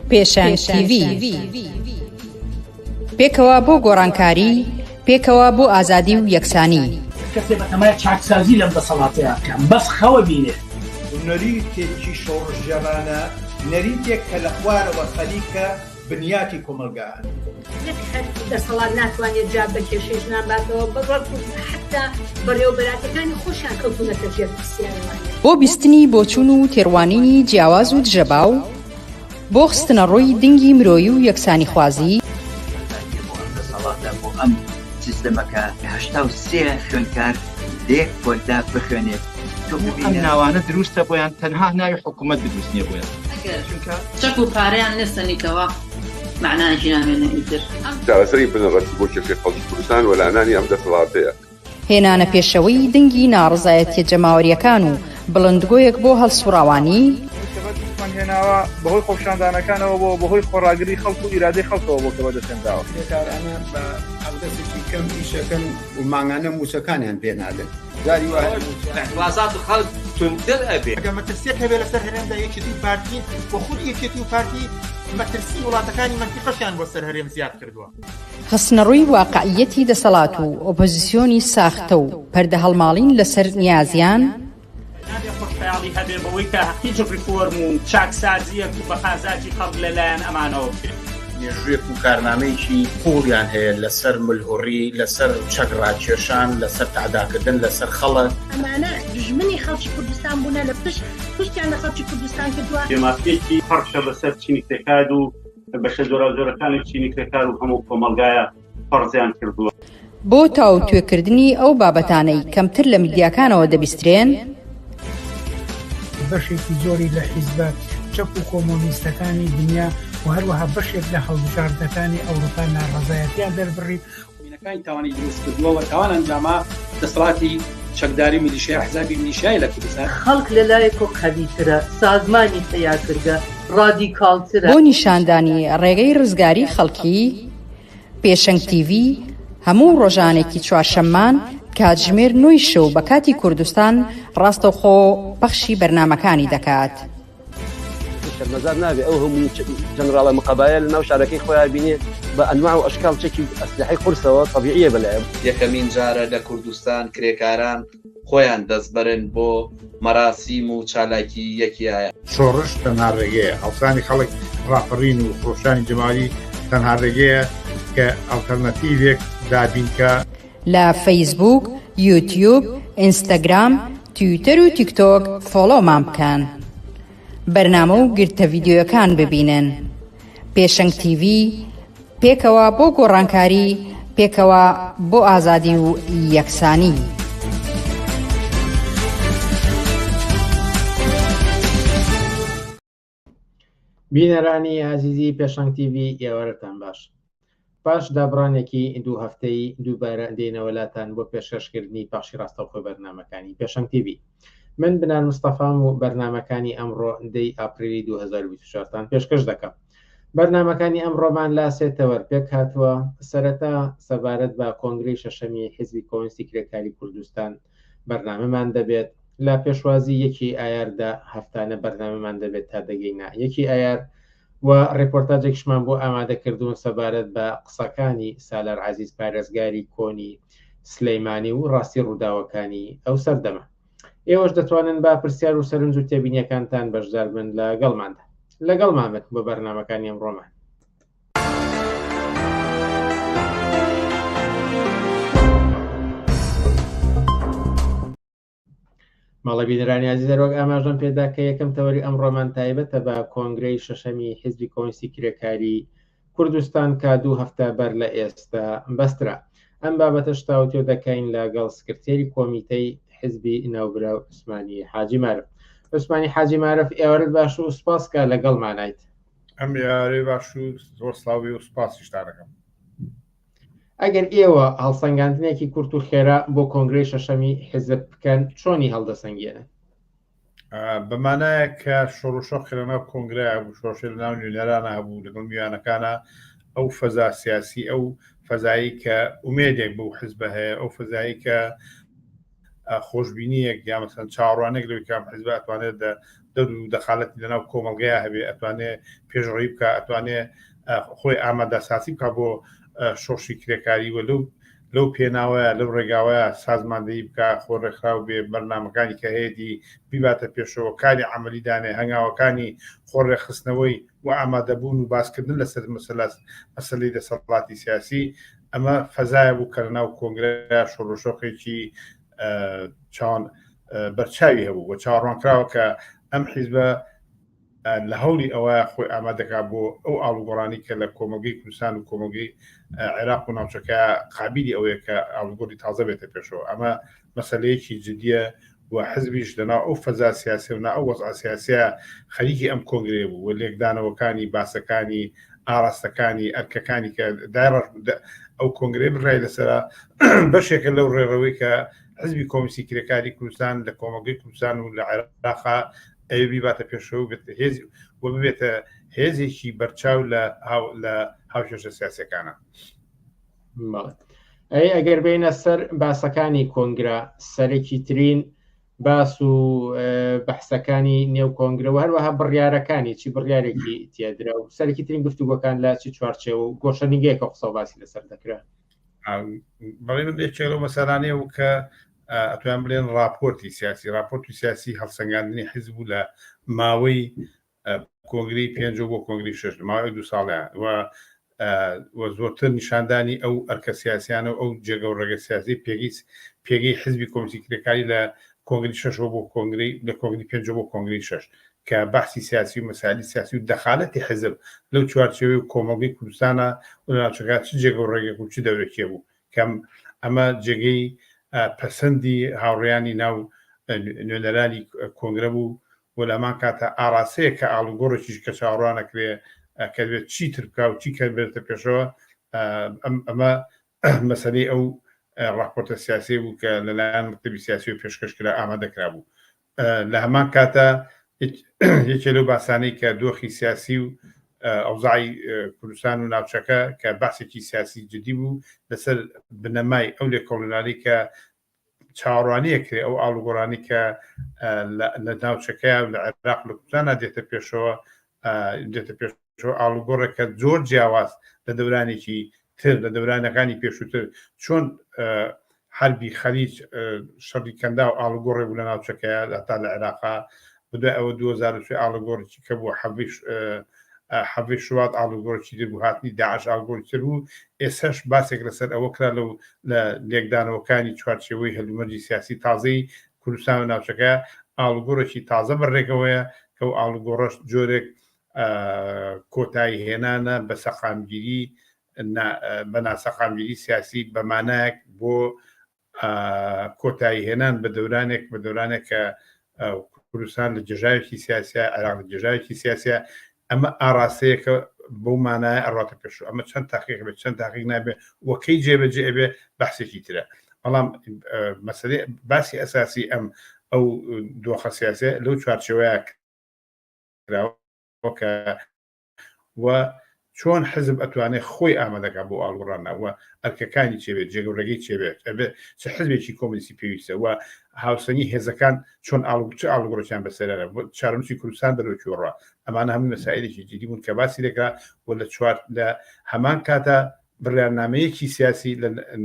پێشنگ TV پێکەوە بۆ گۆڕانکاری، پێکەوە بۆ ئازادی و یەکسانی. کەسێ بەتەمای چاکسازی لەم دەسەڵاتەیە بکەم، بەس خەوە بینێ. نەریتێکی شۆڕژێرانە، نەریتێک کە لە خوارەوە خەلیکە بنیاتی کۆمەلگایە. دەسەڵات ناتوانێت جا بە کێشەی ژناباتەوە بەڕۆ حتا بەڕێوەبەراتەکانی خۆشیان کەوتونەتە ژێر پرسیارەوانی. بۆ بیستنی بۆچوون و تێڕوانینی جیاواز و دژەباو، بۆ خستنە ڕۆی دنگی مرۆیی و یەکسانی خوازی. دەسەڵاتە بۆ ئەم سیستەمەکە 83 خوێندکار لێک کۆلدا بخوێنێت. ئەم ناوانە دروستە بۆیان تەنها ناوی حکوومەت دروست نییە بۆیان. چەک و پارەیان نستنیتەوە معناژی نامێنە ئیتر. چارەسەری بنەڕەتی بۆ کێشەی خەڵکی کوردستان و لەعنانی ئەم دەسەڵاتەیە. هێنانە پێشەوەی دنگی ناڕزایەتیە جەماوەریەکان و بڵندگۆیەک بۆ هەڵسوڕاوانی. هێناوە بەهۆی خۆپشاندانەکانەوە بۆ بەهۆی خۆڕاگری خەڵک و ئیرادەی خەڵکەوە بۆ کە بەدەستێنراوە. بێکارانە بە ئەودەستێکی کەم ئیشەکەن و ماگانە موچەکانیان پێنادن. وازات و خەڵک تونتر ئەبێ. ئەگەر مەترسیەک هەبێ لەسەر هەرێمدا یەکێتی و پارتی بۆ خود یەکێتی و پارتی مەترسی وڵاتەکانی مەنتیقەشیان بۆ سەر هەرێم زیاد کردووە. خستنەڕووی واقعیەتی دەسەڵات و ئۆپۆزیسیۆنی ساختە و پەردە هەڵماڵین لەسەر نیازیان. خۆشحاڵی هەبێ بەوەی کە هیچ ریفۆرم و چاکسازیەک و بەخازاتی خەڵک لەلایەن ئەمانەوە بکرێت. مێژوویەک و کارنامەیەکی قوڵیان هەیە لەسەر ملهوڕی، لەسەر چەکڕاکێشان، لەسەر تعداکردن لەسەر خەڵک. ئەمانە دژمنی خەڵکی کوردستان بوونە لە پشتیان لە خەڵکی کوردستان کردووە. دێماسپێکی پەرشە بەسەر چینی کرێکار و بەشە جۆراوجۆرەکانی چینی کرێکار و هەموو کۆمەلگایە پەرزیان کردووە. بۆ تاو توێکردنی ئەو بابەتانەی کەمتر لە میدیاکانەوە دەبیسترێن، بەشێکی زۆری لە حیزبە چەپ و کۆمۆنیستەکانی دنیا و هەروەها بەشێک لە هەڵبژاردنەکانی ئەوروپا ناڕەزایەتیان دەربڕی وینەکانی تاوانی دروست کردووە و تاوان ئەنجاما دەسەڵاتی چەکداری میلیشیای حزابی میلیشیای لە کوردستان. خەڵک لەلایەکۆ قەویترە، سازمانی تەیارکردە، ڕادیکاڵترە. بۆ نیشاندانی ڕێگەی ڕزگاری خەڵکی، پێشنگ TV هەموو ڕۆژانێکی چوارشەممان کاتژمێر 9 شەو بە کاتی کوردستان ڕاستەوخۆ بەخشی بەرنامەکانی دەکات. شەرمەزار نابێ ئەو هەموو جەنەراڵە مقەبایە لە ناو شارەکەی خۆیان بینێ بە ئەنواع و ئەشکال چەکی ئەسلحەی قورسەوە طەبیعیە بەلایە. یەکەمین جارە لە کوردستان کرێکاران خۆیان دەستبەرن بۆ مەراسیم و چالاکی یەکیایە. شۆڕش تەنها ڕێگەیە، هەڵسانی خەڵک ڕاپەڕین و خۆشانی جەمالی تەنها ڕێگەیە کە ئەڵتەرنەتیڤێک دابینکە. لە فەیسبوک، یوتیوب، ئینستاگرام، تویتەر و تیکتۆک فۆلۆمان بکەن. بەرنامە و گرتە ڤیدیۆیەکان ببینن. پێشنگ TV پێکەوە بۆ گۆڕانکاری، پێکەوە بۆ ئازادی و یەکسانی. بینەرانی عزیزی پێشنگ TV ئێوەرەتان باش. پاش دابڕانێکی دوو هەفتەی دووبارە دێنەوەلاتان بۆ پێشکەشکردنی پاشی ڕاستەوخۆ بەرنامەکانی پێشنگ TV. من بنان مستەفام و بەرنامەکانی ئەمڕۆ 10 ئاپریلی 2024تان پێشکەش دەکەم. بەرنامەکانی ئەمڕۆمان لاسێتەوە پێک هاتووە سەرەتا سەبارەت بە کۆنگرەی شەشەمی حیزبی کۆمونیستی کرێکاری کوردستان بەرنامەمان دەبێت. لە پێشوازی یەکی ئایاردا هەفتانە بەرنامەمان دەبێت تا دەگەینە یەکی ئایار و ڕێپۆرتاجێکشمان بۆ ئامادەکردوون سەبارەت بە قسەکانی سالار عەزیز پارێزگاری کۆنی سلەیمانی و ڕاستی ڕووداوەکانی ئەو سەردەمە. ئێوەش دەتوانن با پرسیار و سەرنج و تێبینیەکانتان بەشدار بن لەگەڵماندا. لەگەڵمانت بۆ بەرنامەکانی ئەمڕۆمان. ماڵە بینەرانی عزیز دەروەک ئاماژەم پێدا کە یەکەم تەوەری ئەمڕۆمان تایبەتە بە کۆنگرەی شەشەمی حیزبی کۆمونیستی کرێکاری کوردستان کە دوو هەفتە بەر لە ئێستا بەسترا. ئەم بابەتە شتاوتێ دەکەین لەگەڵ سکرتێری کۆمیتەی حیزبی ناوبراو عوسمانی حاجی مارف. عوسمانی حاجی مارف ئێوەرت باش و سوپاسکە لەگەڵمانایت. ئەم یارێ باش و زۆر سلااوی و سوپاسیشتا دەکەم. ئەگەر ئێوە هەڵسەنگاندنێکی کورت و خێرا بۆ کۆنگرەی شەشەمی حیزب بکەن چۆنی هەڵدەسەنگێنن؟ بەمانایە کە شۆڕشۆ خێرەنە کۆنگرای بوو شۆشێ لە ناو نوێنەرانە هەبوو لەگەڵ میوانەکانە ئەو فەزا سیاسی ئەو فەزایی کە ئومێدێک بۆ حیزبە هەیە ئەو فەزایی کە خۆشببینیەک یا مەسەن چاوەڕوانێک لەوەی کام حیزب ئەتوانێت دەور و دەخالەتی لەناو کۆمەڵگەیە هەبێ ئەتوانێت پێشڕی بکە ئەتوانێت خۆی ئامادەساسی بکە بۆ شۆشی کرێکاری وە لەو پێناوەیە لەو ڕێگاوەیە سازماندەی بکە خۆڕێکخراو بێ بەرنامەکانی کە هەیەی بیباتە پێشەوە کاری عملیدانێ هەنگاوەکانی خۆڕێخستنەوەی و ئامادەبوون و باسکردن لەسەر مەسلەی دەسەڵاتی سیاسی ئەمە فەزایە بوو کە لەناو کۆنگرە شۆڕۆشۆقێکی چاوان بەرچاوی هەبوو بۆ چاوەڕوانکراوە کە ئەم حیزبە لە هەولی ئەوە خۆی ئامادەکا بۆ ئەو ئاڵوگۆڕانی کە لە کۆمەلگەی کوردستان و کۆمەلگەی عێراق و ناوچەکە قابلی ئەوەیە کە ئاڵوگۆڕی تازە بێتە پێشەوە ئەمە مەسەلەیەکی جدیە و حزبیش لەناو ئەو فەزا سیاسی و نا ئەو وەزع سیاسیە خەریکی ئەم کۆنگرێ بوو و لێکدانەوەکانی باسەکانی ئاراستەکانی ئەرکەکانی کە ئەو کۆنگرێ بڕای لەسەرە بەشێکە لەو ڕێڕەوەی کە حزبی کۆمیسی کرێکاری کوردستان لە کۆمەلگەی کوردستان و لە عێراقا ئەوی باتە پێشەوە هێز و ببێتە هێزێکی بەرچاو لە هاوشێشە سیاسەکانە. ئەگەر بینە سەر باسەکانی کۆنگرە سەرێکی ترین باس و بەحسەکانی نێو کۆنگرە و هەروەها بڕیارەکانی چی بڕیارێکی تێدرا و سەرێکی ترین گفتوگۆکان لە چی چوارچێ و گۆشەنیگەیەکە قسە و باسی لەسەر دەکرا. بەڵێ من لێکێڵەوە مەسەلانەیە و کە ئەتوان بڵێن راپۆرتی سیاسی هەڵسەنگاندنی حیزب بوو لە ماوەی کۆنگری 5 بۆ کۆنگری 6 ماوەی 2 ساڵیان و زۆرتر نیشاندانی ئەو ئەرکە سیاسیانە و ئەو جێگە و ڕێگە سیاسی پێگەی حزبی کۆمیسی کرێکاری لە کۆنگری 6 بۆ کۆنگری لە کۆنگری 5 بۆ کۆنگری 6 کە بەحسی سیاسی و مەسائلی سیاسی و دەخالەتی حزب لەو چوارچێوەی و کۆمەڵگەی کوردستانە و ناوچەکە چ جێگە و ڕێگەک و چ دەورێکێ بوو کەم ئەمە جێگەی پەسەندی هاوڕێیانی ناو نوێنەرانی کۆنگرە بوو و لەمان کاتە ئاراسەیە کە ئاڵوگۆڕێکیش کە چاوەڕوانەکرێ کە بێت چی ترکا و چی کە بێتە پێشەوە ئەمە مەسەلەی ئەو راپۆرتە سیاسی بوو کە لەلایەن مەکتەبی سیاسی و پێشکەشکرا ئامادەکرا بوو لە هەمان کاتە یەکێ لەو باسانەی کە دۆخی سیاسی و ئەوزای کوردستان و ناوچەکە کە باسێکی سیاسی جدی بوو لەسەر بنەمای ئەو لێکۆڵیناری کە چاوەڕوانیە کرێ ئەو ئاڵوگۆڕانی کە لە ناوچەکەیە لە عێراق لە کوردستانە دێتە پێشەوە ئاڵوگۆڕێکە زۆر جیاواز لە دەورانێکی تر لە دەورانەکانی پێشووتر چۆن حربی خەلیج شەڕی کەندا و ئاڵوگۆڕێ بوو لە ناوچەکەیە تا لە عێراقا بدوای ئەوە 2003 ئاڵوگۆڕێکی کە بوو حەوی شوات ئاڵوگۆڕێکی تر بوو هاتنی داعش ئاڵوگۆڕی تر بوو ئێسش باسێک لەسەر ئەوە کرا لە لێکدانەوەکانی چوارچێوەی هەلومەرجی سیاسی تازەی کوردستان و ناوچەکە ئاڵوگۆڕێکی تازە بەڕێکەوەیە کە ئەو ئاڵوگۆڕەش جۆرێک کۆتایی هێنانە بە سەقامگیری بە ناسەقامگیری سیاسی بەمانایەک بۆ کۆتایی هێنان بە دەورانێک کە کوردستان لە جێژاوێکی سیاسە عێراق لە جێژاوێکی سیاسە ئەمە ئاراسەیەکە بەو مانایە ئەڕاتە پێشوو ئەمە چەند تاقیق بێت چەند تاقیق نابێت وەکەی جێبەجێ ئەبێ بەحسێکی ترە بەڵام مەسەلەی باسی ئەساسی ئەو دۆخە سیاسە لەو چوارچێوەیە کراوە و چۆن حزب ئەتوانێت خۆی ئامادەکە بۆ ئاڵوڕانەوە ئەرکەکانی چێبێت جێگەڕێگەی چێبێت چه حزبێکی کۆمیسی پێویستە و هاوسەنی هێزەکان چۆن چه ئاڵوگۆڕێکیان بەسەرە چارەنووسی کوردستان دەرەوەکیوەڕە ئەمانە هەموو مەسائلێکی جدی بوون کە باسی دەکرا و لە هەمان کاتە بڕیارنامەیەکی سیاسی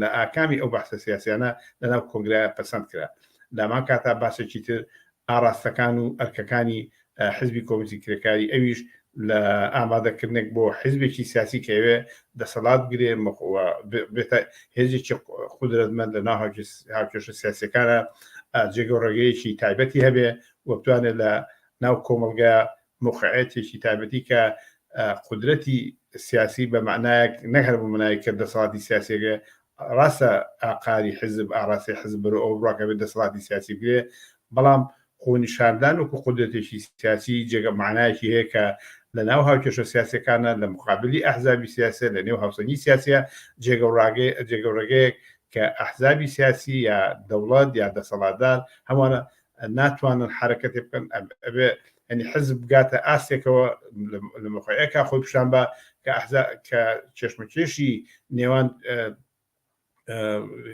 لە ئاکامی ئەو بەحسە سیاسیانە لەناو کۆنگرە پەسەند کرا لەمان کاتە باسێکی تر ئاراستەکان و ئەرکەکانی حزبی کۆمیسی کرێکاری ئەویش لە ئامادەکردنێک بۆ حزبێکی سیاسی کەوێ دەسەڵات بگرێ بێتە هێزێکی قودرەتمەند لە ناو هاوکێشە سیاسەکانە جێگە ڕێگەیەکی تایبەتی هەبێ و بتوانێت لە ناو کۆمەلگا موقعەتێکی تایبەتی کە قودرەتی سیاسی بە معنایەک نەهەر بۆ منایە کە دەسەڵاتی سیاسێگە ڕاستە ئاقاری حزب ئاراسی حزب بەرەو ئەو ڕاکە بێت دەسەڵاتی سیاسی بگرێ بەڵام خۆنیشاندان وکو قودرەتێکی سیاسی جێگە معنایەکی هەیە کە لە ناو هاوکێشە سیاسەکانە لە مقابلی ئەحزابی سیاسە لە نێو هاوسەنگی سیاسە جێگە ڕێگەیەک کە ئەحزابی سیاسی یا دەوڵەت یا دەسەڵاتدار هەمووانە ناتوانن حرەکەتی بکەن ئەبێ ئەنی حزب بگاتە ئاستێکەوە لە مۆقعەیەکە خۆی پیشان بە کە چێشمەکێشی نێوان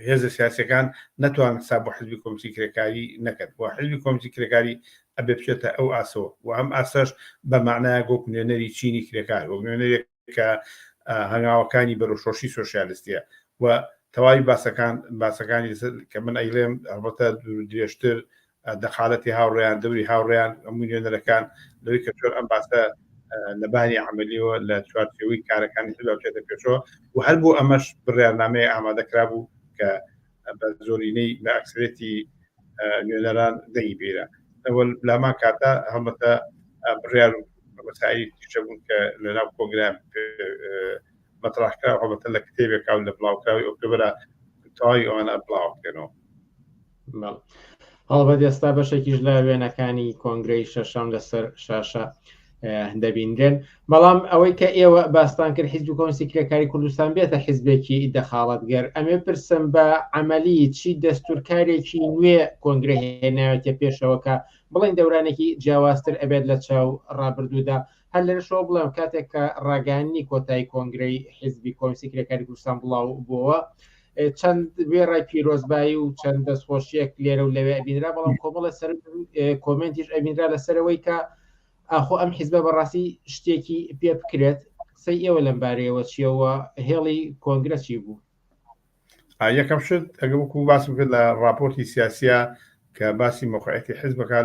هێزە سیاسەکان نەتوان حساب بۆ حزبی کۆمیسی کرێکاری نەکرد و حزبی کۆمیسی کرێکاری ئەبێ بچێتە ئەو ئاسەوە و ئەم ئاسەش بە معنایە گۆک نوێنەری چینی کرێکار و نوێنەرێک کە هەنگاوەکانی بەرەوشۆشی سۆشیالیستیە و تەواوی باسەکانی کە من ئەیڵێم ئەلبەتە درێژتر دەخالەتی هاوڕێیان دەوری هاوڕێیان هەموو نوێنەرەکان لەوەی کە چۆن ئەم باسە لەبانی عملیەوە لە چوارچێوەی کارەکانی بچێتە پێشەوە و هەر بۆ ئەمەش بڕیارنامەیە ئامادەکرا بوو کە بە زۆرینەی بە ئەکسرێتی نوێنەران دەنگی بێرە ئەوە لامان کاتە هەڵبەتە بڕیار مەسائلی تیشە بوون کە لەناو کۆنگرەیان مەطرحکرا هەڵبەتە لە کتێبێکا لە بڵاوکراوی ئۆکتۆبرە تەواوی ئەوانە بڵاوکەنەوە. هەڵبەت ئێستا بەشێکیش لە وێنەکانی کۆنگرەی شەشەم لەسەر شاشە دەبیندرێن بەڵام ئەوەی کە ئێوە باستان کرد حیزب کۆمیسی کرێکاری کوردستان بێتە حیزبێکی دەخاڵەتگەر ئەمێ پرسم بە عملی چی دەستورکارێکی نوێ کۆنگرە هێناوێتە پێشەوەکە بڵین دەورانێکی جیاوازتر ئەبێت لە چاو ڕابردوودا هەر لەشەوە بڵێم کاتێک کە ڕاگەیاندنی کۆتایی کۆنگرەی حیزبی کۆمیسی کرێکاری کوردستان بڵاو بووە چەند وێڕای پیرۆزبایی و چەند دەستخۆشیەک لێرە و لەوێ ئەبینرا بەڵام کۆمەڵە سەر کۆمنتیش ئەبینرا لەسەرەوەی کە ئاخۆ ئەم حیزبە بەڕاستی شتێکی پێ بکرێت قسەی ئێوە لەم بارەیەوە چیەوە هێڵی کۆنگرە چی بوو؟ یەکەم شت ئەگە وەکو باسم کرد لە راپۆرتی سیاسیە کە باسی مۆقعەتی حیزبەکە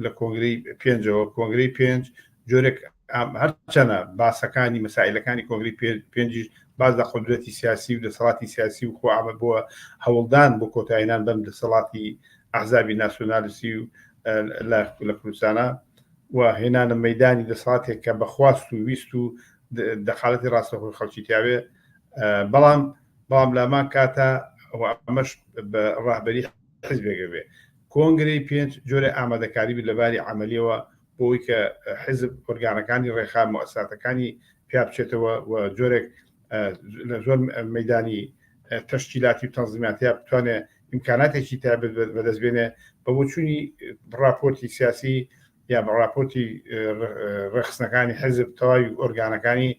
لە کۆنگرەی پێنجەوە کۆنگرەی پێنج جۆرێک هەرچەنە باسەکانی مەسائلەکانی کۆنگرەی پێنجیش باز لە قودرەتی سیاسی و دەسەڵاتی سیاسی و خۆعامە بووە هەوڵدان بۆ کۆتاییان بەم دەسەڵاتی ئەحزابی ناسیۆنالیستی و لە کوردستانە و هێنانە مەیدانی دەسەڵاتێک کە بەخواست و ویست و دەخالەتی ڕاستەخۆی خەڵکی تیاوێ بەڵام لامان کاتە ئەمەش بە ڕاهبەری حیزبێکە بێ کۆنگرەی پێنج جۆرە ئامادەکاری لەباری عملیەوە بۆی کە حیزب ئۆرگانەکانی ڕێخا مؤسساتەکانی پیا بچێتەوە و جۆرێک زۆر مەیدانی تەشکیلاتی و تەنزیماتیا بتوانێت ئیمکاناتێکی تایبەت بەدەستبێنێ بە بۆچوونی راپۆرتی سیاسی یا بە راپۆرتی ڕێخستنەکانی حیزب تەواوی ئۆرگانەکانی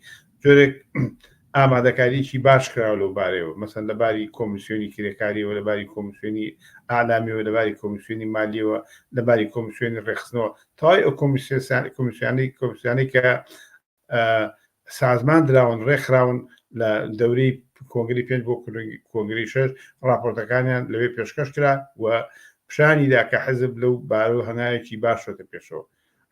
جۆرێک ئامادەکاریی باش کراوە لەو بارەوە مەسەن لەباری کۆمیسیۆنی کرێکاریەوە لەباری کۆمیسیۆنی ئالامیەوە لەباری کۆمیسیۆنی مالیەوە لەباری کۆمیسیۆنی ڕێخستنەوە تەواوی ئەو کۆمیسیۆنی کە سازمان دراون ڕێکخراون لە دەورەی کۆنگری پێنج بۆ کۆنگری شەش راپۆرتەکانیان لەوێ پێشکەش کرا و پیشانیدا کە حزب لەو بارە هەنایەکی باشۆتە پێشەوە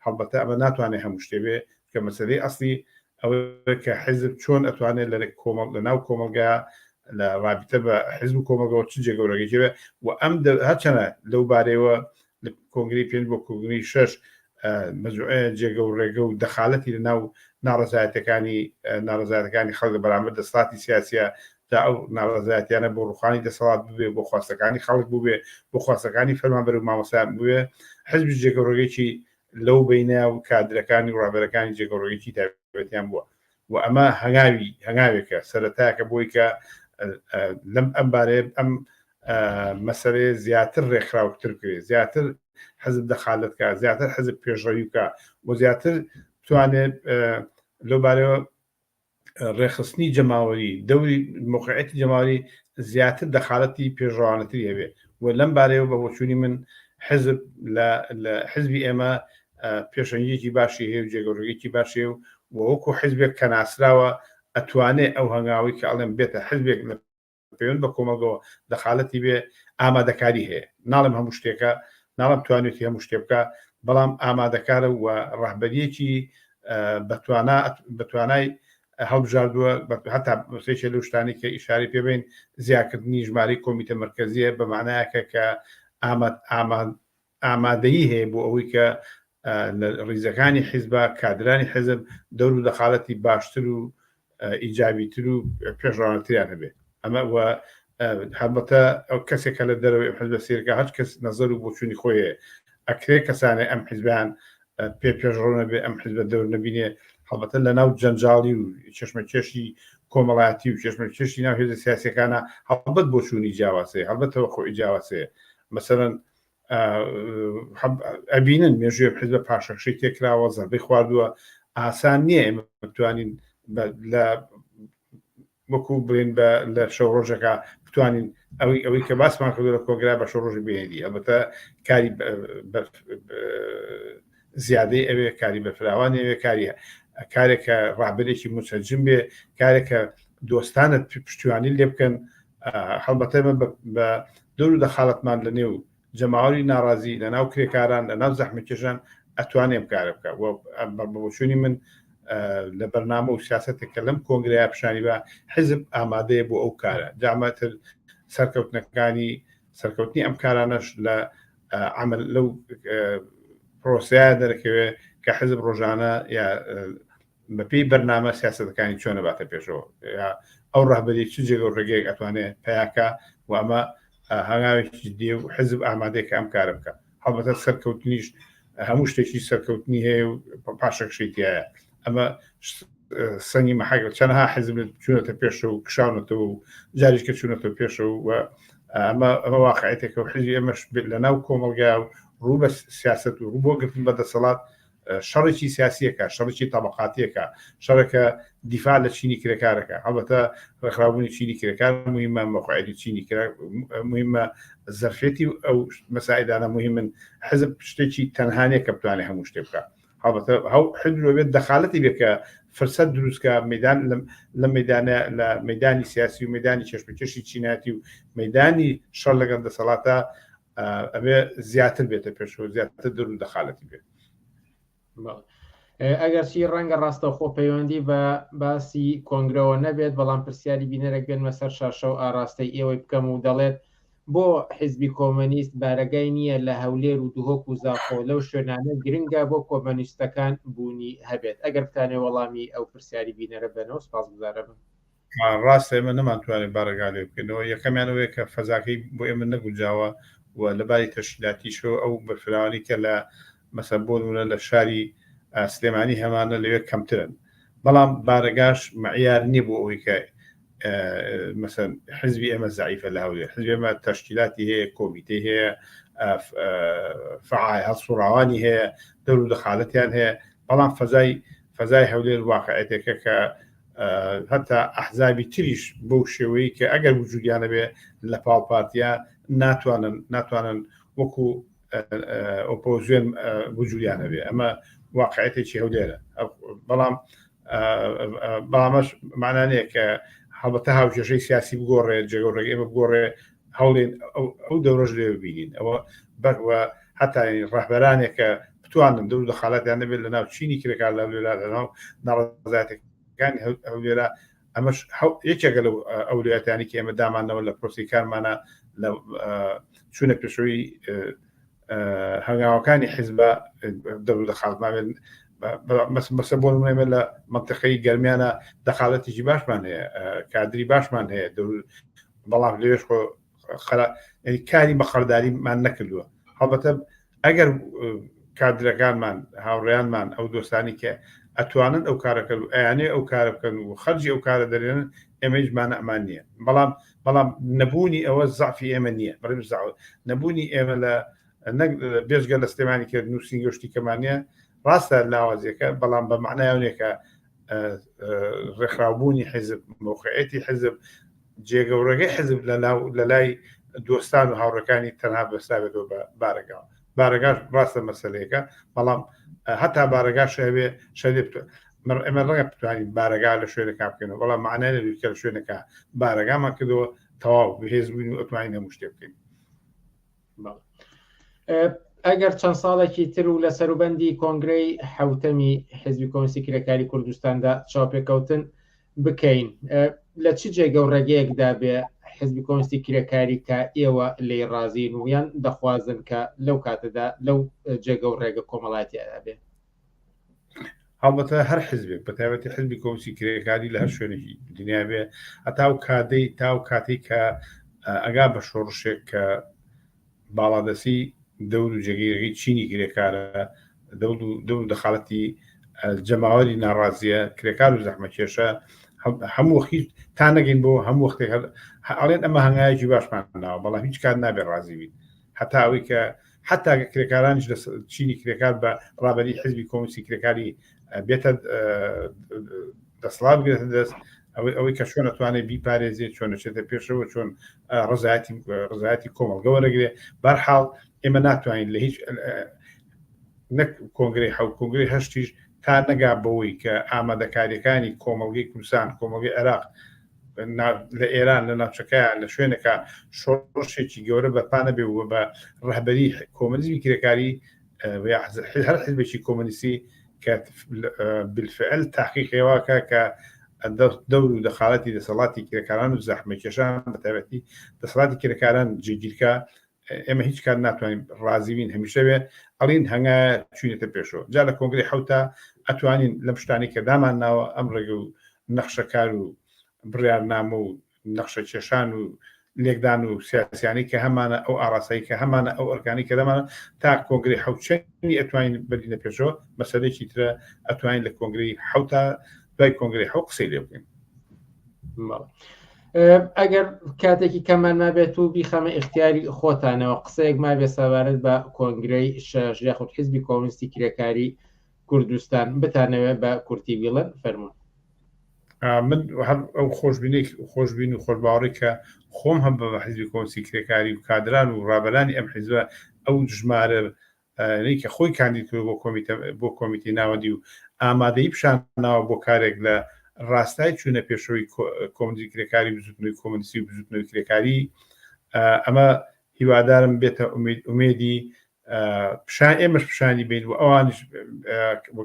هەڵبەتە ئەمە ناتوانێت هەموو شتێ کە مەسەلەی ئەسلی ئەوە کە حزب چۆن ئەتوانێت لە ناو کۆمەلگا لە رابطە بە حزب و کۆمەلگەوە چ جێگەورەگەیەوە و ئەم هەرچەنە لەو بارەوە لە کۆنگری پێنج بۆ کۆنگری شەش مەجموعەیە جێگە و ڕێگە و دەخالەتی لە ناو ناڕەزایەتەکانی خەڵک بەرامبەر دەسەڵاتی سیاسیە تا ئەو ناڕەزایەتیانە بۆ ڕوخانی دەسەڵات بووێ بۆ خواستەکانی خەڵک بووێ بۆ خواستەکانی فەرمانبەر و مامۆستایان بووێ حزبی جێگە و ڕێگەیەکی لەو بینە و کادرەکانی و ڕابەرەکانی جێگە و ڕێگەیەکی تایبەتیان بووە و ئەمە هەنگاوێکە سەرەتاکە بۆی کە لەم ئەم بارەیە ئەم مەسەلەیە زیاتر ڕێکخراوەتر بکرێت زیاتر حزب دەخالەتکە زیاتر حزب پێشڕەوی بکە بۆ زیاتر بتوانێت لەو بارەوە ڕێخستنی جەماوەری دەوری موقعەتی جەماوەری زیاتر دەخالەتی پێشڕەوانەتری هەبێ و لەم بارەیەوە بە بۆچوونی من حزب لە حزبی ئێمە پێشەنگیەکی باشی هەیە و جێگەڕێگەیەکی باشی و وەکو حزبێک کە ناسراوە ئەتوانێت ئەو هەنگاوی کە ئەڵێم بێتە حزبێک لە پەیوەند بە کۆمەلگەوە دەخالەتی بێ ئامادەکاری هەیە ناڵم هەموو شتێکە ناڵم توانێتی هەموو شتێ بکە بەڵام ئامادەکارە و ڕەهبەریەکی بەتوانای هەڵبژاردووە هەتا سێکێ لەو شتانی کە ئیشاری پێبین زیادکردنی ژمارەی کۆمیتە مرکزیە بە معنایەکە کە ئامادەیی هەیە بۆ ئەوەی کە لە ڕیزەکانی حیزب کادرانی حزب دەور و دەخالەتی باشتر و ئیجابیتر و پێشڕەوانەتریان هەبێت ئەمە هەڵبەتە ئەو کەسێکە لە دەرەوەی حزب سیرکە هەچ کەس نەزەر و بۆچوونی خۆیە ئەکرێ کەسانێ ئەم حیزبیان پێشڕەو نەبێ ئەم حیزبە دەور نەبینێ هەڵبەتە لە ناو جەنجاڵی و چەشمەکێشی کۆمەڵایەتی و چەشمەکێشی ناو هێزە سیاسیەکانە هەڵبەت بۆچوونی جیاوازەیە هەڵبەتەوە خۆی جیاوازەیە مەسەرەن ئەبینن مێژوێ حزبە پاشەخشەی تێکراوە زەربەی خواردووە ئاسان نییە ئێمە بتوانین لە وەکو بڵێن لە شەو ڕۆژەکە بتوانین ئەوەی کە باسمان کردو لە کۆنگرا بە شەو ڕۆژی بێنی ئەلبەتە کاری زیادەی ئەوێ کاری بەفراوان ئەوێ کارێکە ڕابرێکی مچەجم بێ کارێکە دۆستانت پشتیوانی لێ بکەن هەڵبەتە بە دوور دەخاڵەتمان لە نێو جەماوەری ناڕازی لە ناو کرێکاران لە ناو زەحمەتکێشان ئەتوانێ بکارە بکە بەبووچوونی من لە بەرنامە و سیاسەتێکە لەم کۆنگرەیە پیشانی بە حزب ئامادەیە بۆ ئەو کارە جامەتر سەرکەوتنی ئەم کارانەش لە عمل لەو پرۆسەیە دەرەکەوێ کە حزب ڕۆژانە یا بەپێی بەرنامە سیاسەتەکانی چۆنە باتە پێشەوە ئەو ڕاهبەری چ جێگە و ڕێگەیەک ئەتوانێت پیاکە و ئەمە هەنگاوێکی دێ و حزب ئامادەیەکە ئەم کارە بکە هەڵبەتە سەرکەوتنیش هەموو شتێکی سەرکەوتنی هەیە و پاشەکشیتیایە ئەمە سەنگی مەحەگە چەندها حزب چوونەتە پێشە و کشاونەتەوە و جاریشکە چوونەتەوە پێشە و ئەمە واقعیتێکە و حزبی ئەمەش لە ناو کۆمەلگا و ڕوو بە سیاست و ڕوو بۆ گرتن بەدەسەڵات شەڕێکی سیاسیەکە شەڕێکی تەبەقاتیەکە شەڕێکە دیفاع لە چینی کرێکارەکە هەڵبەتە ڕێکخراوبوونی چینی کرێکار مهمە مەقاعدی چینی مهمە زەرفێتی ئەو مەسائلانە مهمن حزب شتێکی تەنهانەیە کە بتوانێت هەموو شتێ بکە هەڵبەتە حزب بێت دەخالەتی بێکە فرسەت دروستکە مەدان لە مەدانە لە مەدانی سیاسی و مەدانی چێشمەکێشی چیناتی و مەدانی شەڕ لەگەڵ دەسەڵاتە ئەبێ زیاتر بێتە پێشەوە زیاتر دروست دەخالەتی بێت ئەگەرچی ڕەنگە ڕاستەوخۆ پەیوەندی بە باسی کۆنگرەوە نەبێت بەڵام پرسیاری بینەرێک بێنمە سەر شاشە و ئاراستەی ئێوەی بکەم و دەڵێت بۆ حیزبی کۆمەنیست بارەگای نییە لە هەولێر و دوهۆک و زاخۆ لەو شوێنانە گرنگە بۆ کۆمەنیستەکان بوونی هەبێت ئەگەر بتانێ وەڵامی ئەو پرسیاری بینەرە بنەوە سپاس گوزارە بم ڕاستە ئێمە نەمانتوانێت بارەگا لێ بکەنەوە یەکەمیانەوەی کە فەزاکەی بۆ ئێمە نەگونجاوە و لەباری تەشکیلاتیشەوە ئەو بەفراوانی کە لە مەسەل بۆ نمونە لە شاری سلێمانی هەمانە لەوێ کەمترن بەڵام بارەگاش مەعیار نییە بۆ ئەوەی کە مەسەن حزبی ئێمە زعیفە لە هەولێر حزبی ئێمە تەشکیلاتی هەیە کۆمیتەی هەیە فعال هەڵسوڕاوانی هەیە دەور و دەخالەتیان هەیە بەڵام فەزای هەولێر واقعیتێکە کە هەتا ئەحزابی تریش بەو شێوەیە کە ئەگەر وجودیانە بێ لە پاڵپارتیا ناتوانن وەکو ئۆپۆزیۆن وجودیانە بێ ئەمە واقعیتێکی هەولێرە بەڵامەش معنانەیە کە هەڵبەتە هاوکێشەی سیاسی بگۆڕێ جێگەڕێک ئێمە بگۆڕێ هەوڵێن ئەو دەورەش لێ ببینین ئەوە بەوە هەتا ڕەهبەرانێک کە بتوانن دەور دەخالەتیان نەبێت لە ناو چینی کرێکار لە هەولێرا لە ناو ناڕەزایەتەکانی هەولێرا ئەمەش یەکێکە لەو ئەولویەتانی کە ئێمە دامانەوە لە پرۆسی کارمانە لە چوونە پێشەوەی هەنگاوەکانی حیزبە دەور دەخالەتمان مەسە بۆ نمونە لە منتەقەی گەرمیانە دەخالەتێکی باشمان هەیە کادری باشمان هەیە بەڵام لەوێش کاری بە خەرداریمان نەکردووە هەڵبەتە ئەگەر کادرەکانمان هاوڕێیانمان ئەو دۆستانی کە ئەتوانن ئەو کارەکە و ئەیانێ ئەو کارە بکەن و خەرجی ئەو کارە دەرێنن ئێمەیشمانە ئەمان نییە بەڵام نەبوونی ئەوە زعفی ئێمە نییە نەبوونی ئێمە لە بێژگە لە سلێمانی کرد نووسین گەشتی کەمانە ڕاستە لاوازیەکە بەڵام بە معنایونێکە ڕێکخراوبوونی حزب موقعیەتی حزب جێگەورەکەی حزب لە لای دۆستان و هاوڕەکانی تەنها بەستاوێتەوە بە بارەگاش ڕاستە مەسەلەیەەکە بەڵام هەتا بارەگاش هەبێ شەدێ ئێمە ڕەنگە بتوانین بارەگا لە شوێنەکە بکەنەوە بەڵام معنای لەکە لە شوێنەکە بارەگامان کردەوە تەواو بەهێز بووین و ئەتوانین هەموو شتێ بکەین ئەگەر چەند ساڵێکی تر و لە سەروبەندی کۆنگرەی حوتەمی حیزبی کۆمونیستی کرێکاری کوردستاندا چاوپێکەوتن بکەین لە چ جێگە و ڕێگەیەکدا بێ حیزبی کۆمونیستی کرێکاری کە ئێوە لێی ڕازین و یان دەخوازن کە لەو کاتەدا لەو جێگە و ڕێگە کۆمەڵاتیادا بێ هەڵبەتە هەر حزبێک بەتایبەتی حزبی کۆمونیستی کرێکاری لە هەر شوێنێکی دنیا بێ هەتا و کاتەی کە ئەگا بە شۆڕشێک کە باڵادەسی دەور و جێگەیەکی چینی کرێکارە دەور دەخالەتی جەماوەری ناڕازیە کرێکار و زەحمەکێشە هەموو وەختی تا نەگەین بۆ هەموو وەختێک ئەڵێن ئەمە هەنگایەکی باشمان ناوە بەڵام هیچ کار نابێت ڕازی بین هەتا ئەوەی کە حتا کرێکارانیش لە چینی کرێکار بە ڕابەری حزبی کۆمونیستی کرێکاری بێتە دەسڵات بگرێتە دەست ئەوەی کە چۆن ئەتوانێت بیپارێزێت چۆنەچێتە پێشەوە چۆن ڕزایەتی کۆمەڵگەوەرەگرێ بەرحاڵ ئێمە ناتوانین لە هیچ نەک کۆنگری کۆنگری هەشتیش تا نەگا بەوەی کە ئامادەکاریەکانی کۆمەڵگەی کوردستان کۆمەڵگەی عێراق لە ئێران لە ناوچەکەیان لە شوێنێکە شۆڕشێکی گەورە بەپانە بێ و بە ڕەهبەری کۆمەنیزمی کرێکاری هەر حزبێکی کۆمەنیستی کە بالفعل تاقیقێواکە کە دەور و دەخالەتی دەسەڵاتی کرێکاران و زەحمەکێشان بەتایبەتی دەسەڵاتی کرێکاران جێگیرکە ئێمە هیچ کات ناتوانین ڕازیبین هەمیشە بێ ئەڵین هەنگا چوینێتە پێشەوە جا لە کۆنگری حوتە ئەتوانین لەم شتانی کە دامان ناوە ئەم ڕێگە و نەخشەکار و بڕیارنامە و نەخشە کێشان و لێکدان و سیاسیانی کە هەمانە ئەو ئاراسایی کە هەمانە ئەو ئەرکانی کە دەمانە تا کۆنگری حوتچەنی ئەتوانین بەرینە پێشەوە مەسەلەیەکی ترە ئەتوانین لە کۆنگری حوتە دوای کۆنگری حەوت قسەی لێ بکەین. ئەگەر کاتێکی کەمان نابێت و بیخەمە اختیاری خۆتانەوە قسەیەک ما بێ سەبارەت بە کۆنگرەی شەش یاخود حیزبی کۆمونیستی کرێکاری کوردستان بتانەوێت بە کورتی بیڵن فەرموون. من ئەو خۆشببین و خۆشباوەڕی کە خۆم هەم بە حیزبی کۆمونیستی کرێکاری و کادران و ڕابەرانی ئەم حیزبە ئەو ژمارە کە خۆی کاندیدکرد بۆ کۆمیتی ناوەندی و ئامادەی پیشانناوە بۆ کارێک لە ڕاستای چوونە پێشەوەی کۆمیتی کرێکاری بزوتنەوەی کۆمونیستی و بزوتنەوەی کرێکاری ئەمە هیوادارم بێتە ئومێدی ئێمەش پیشانی بین و ئەوانش بۆ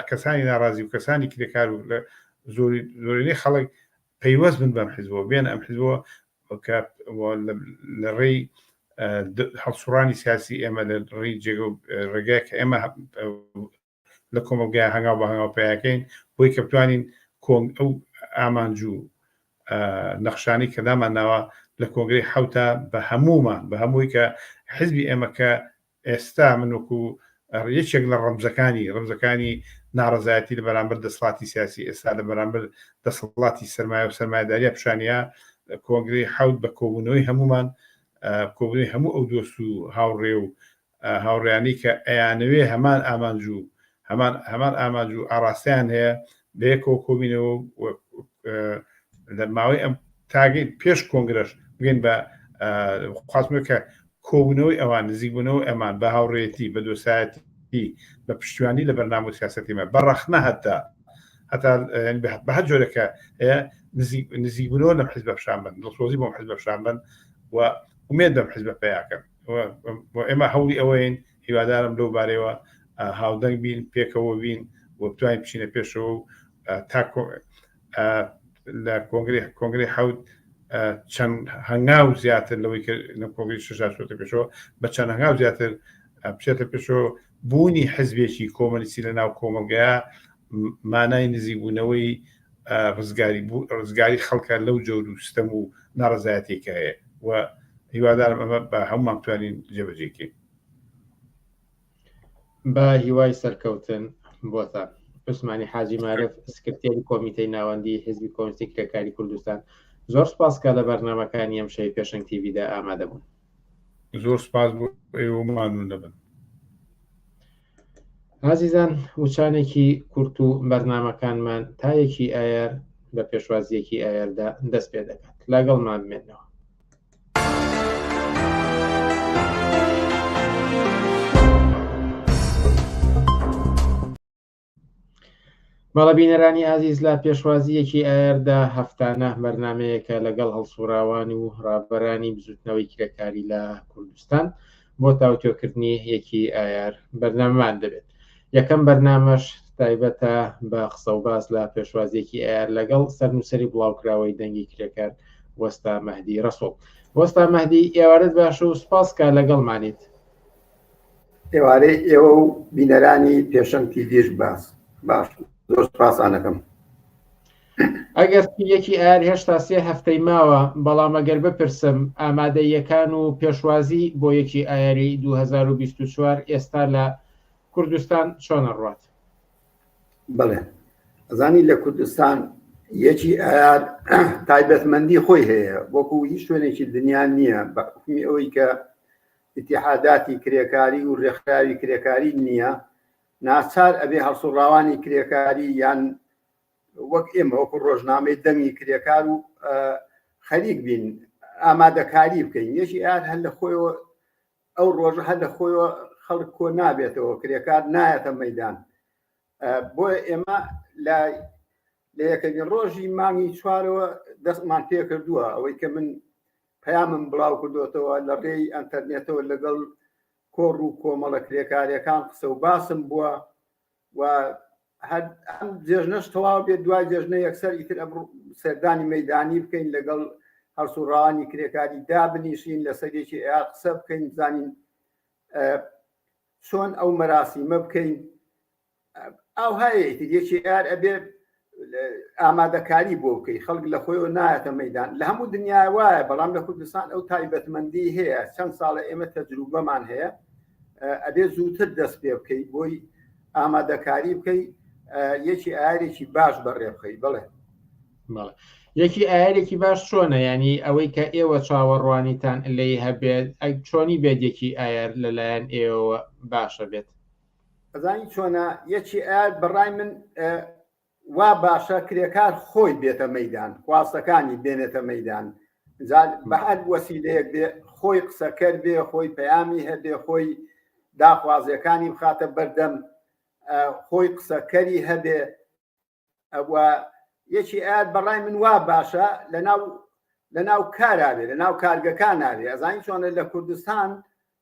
کەسانی ناڕازی و کەسانی کرێکار و لە زۆرینەی خەڵک پەیوەست بن بەم حیزبەوە بێن ئەم حیزبەوە لە ڕێی هەڵسوڕانی سیاسی ئێمە لە ڕێی جێگە و ڕێگای کە ئێمە لە کۆمەلگای هەنگاو بە هەنگاو پیاکەین بۆی کە بتوانین ئەو ئامانجوو نەخشانی کە دامان ناوە لە کۆنگری حوتە بە هەمومان بە هەمووی کە حیزبی ئێمە کە ئێستا منوەکو یەکێک لە ڕەمزەکانی ناڕزایەتی لە بەرامبەر دەسەڵاتی سیاسی ئێستا لە بەرامبەر دەسەڵاتی سەرمایە و سەرمایه‌داریە پیشانیا کۆنگری حوت بە کۆبوونەوەی هەمومان کۆبوونەوەی هەموو ئەو دۆست و هاوڕێ و هاوڕێیانی کە ئەیانەوێ هەمان ئامانجوو ئاڕاستیان هەیە بەیەکەوە کۆبینەوە لە ماوەی ئەم تاگەی پێش کۆنگرەش بگەین بە خواستمە کە کۆبوونەوەی ئەوان نزیکبوونەوە ئەمان بە هاوڕێتی بە دۆسایەتی بە پشتیوانی لە بەرنامە سیاسەتیمە بەڕەخنە هەتا بە هەر جۆرەکە نزیکبوونەوە لەم حیزبە پیشان بن دڵسۆزی بۆم حیزبە پیشان بن و ئومێد بەم حیزبە پیاکەن ئێمە هەوڵی ئەوەین هیوادارم لەو بارەوە هاودەنگ بین پێکەوە بین و بتوانین بچینە پێشەوە و تا لە کۆنگری حەوت چەند هەنگاو زیاتر لەوەی لە کۆنگری شەشا چۆتە پێشەوە بە چەند هەنگاو زیاتر بچێتە پێشەوە بوونی حیزبێکی کۆمەنیستی لە ناو کۆمەلگەیە مانای نزیکبوونەوەی ڕزگاری خەڵکە لەو جۆر و سیستەم و ناڕزایەتێکە هەیە و هیوادارم ئەمە بە هەمومان توانین جێبەجێکەین. بە هیوای سەرکەوتن بۆتان عوسمانی حاجی مارف سکرتێری کۆمیتەی ناوەندی حیزبی کۆمونیستی کرێکاری کوردستان زۆر سپاسکە لە بەرنامەکانی ئەم شەوی پێشەنگ تیڤیدا ئامادە بوون. زۆر سپاس بۆ ئێوەمان دەبن. عزیزان وچانێکی کورت و بەرنامەکانمان تایەکی ئایار بە پێشوازیەکی ئایاردا دەست پێ دەکات لەگەڵمان بمێنەوە. بەڵەبینەرانی ئازیز لە پێشوازیەکی ئایاردا هەفتانە بەرنمەیەکە لەگەڵ هەڵسوراوان و ڕابەرانی بزوتنەوەی کرێکاری لە کوردستان بۆ تاوتۆکردنی یەکی ئایار بەرنامەمان دەبێت. یەکەم بەرنامەش تایبەتە بە قسە و باس لە پێشوازیەکی ئایار لەگەڵ سەرنووسەری بڵاوکراوەی دەنگی کرێکار وەستا مەهدی ڕەسوڵ. وەستا مەهدی ئێوارەت باش و سپاسکە لەگەڵمانیت. ئێوارەی ئێوە و بینەرانی پێشەنگ تیڤیش باش زۆر سپاسانەکەم. ئەگەر یەکی ئایار هێشتا 3 هەفتەی ماوە بەڵام ئەگەر بپرسم ئامادەیەکان و پێشوازی بۆ یەکی ئایاری 2024 ئێستا لە کوردستان چۆنە ڕوات؟ بڵێ ئەزانی لە کوردستان یەکی ئایار تایبەتمەندی خۆی هەیە وەکو هیچ شوێنێکی دنیا نییە بە حکمی ئەوەی کە ئیتیحاداتی کرێکاری و ڕێکخراوی کرێکاری نییە ناچار ئەبێ هەڵسوڕاوانی کرێکاری یان وەک ئێمە وەکو ڕۆژنامەی دەنگی کرێکار و خەریک بین ئامادەکاری بکەین یەکی ئار هەر لە خۆیەوە ئەو ڕۆژە هەر لە خۆیەوە خەڵک کۆ نابێتەوە کرێکار نایەتە مەیدان بۆیە ئێمە لە یەکەمین ڕۆژی مانگی چوارەوە دەستمان پێ کردووە ئەوەی کە من پەیامم بڵاو کردوتەوە لە ڕێی ئەنتەرنێتەوە لەگەڵ کۆڕ و کۆمەڵە کرێکاریەکان قسە و باسم بووە و ئەم جێژنەش تەواو بێت دوای جێژنە یەکسەر ئیتر سەردانی مەیدانی بکەین لەگەڵ هەڵسوڕانی کرێکاری دابنیشین لە سەرێکی ئەیە قسە بکەین بزانین چۆن ئەو مەراسیمە بکەین ئەو هەیە یەکی ئار ئەبێ ئامادەکاری بۆ بکەی خەڵک لە خۆیەوە نایەتە مەیدان لە هەموو دنیای وایە بەڵام لە کوردستان ئەو تایبەتمەندی هەیە چەند ساڵە ئێمە تەجروبەمان هەیە ئەبێ زووتر دەست پێ بکەی بۆی ئامادەکاری بکەی یەکی ئارێکی باش بەڕێ بخەی بڵێ یەکی ئایارێکی باش چۆنە ینی ئەوەی کە ئێوە چاوەڕوانیتان لی هەبێت چۆنی بێت یەکی ئایار لەلایەن ئێوە باشە بێت ئەزانی چۆنە یەکی ئایار بەڕای من وا باشە کرێکار خۆی بێتە مەیدان خواستەکانی بێنێتە مەیدان بە هەر وەسیلەیەک بێ خۆی قسەکەر بێ خۆی پەیامی هەبێ خۆی داخوازیەکانی بخاتە بەردەم خۆی قسەکەری هەبێ ئەوە یەکی ئایار بەڕای من وا باشە لەناو کارابێ لەناو کارگەکان نابێ ئەزانی چۆنە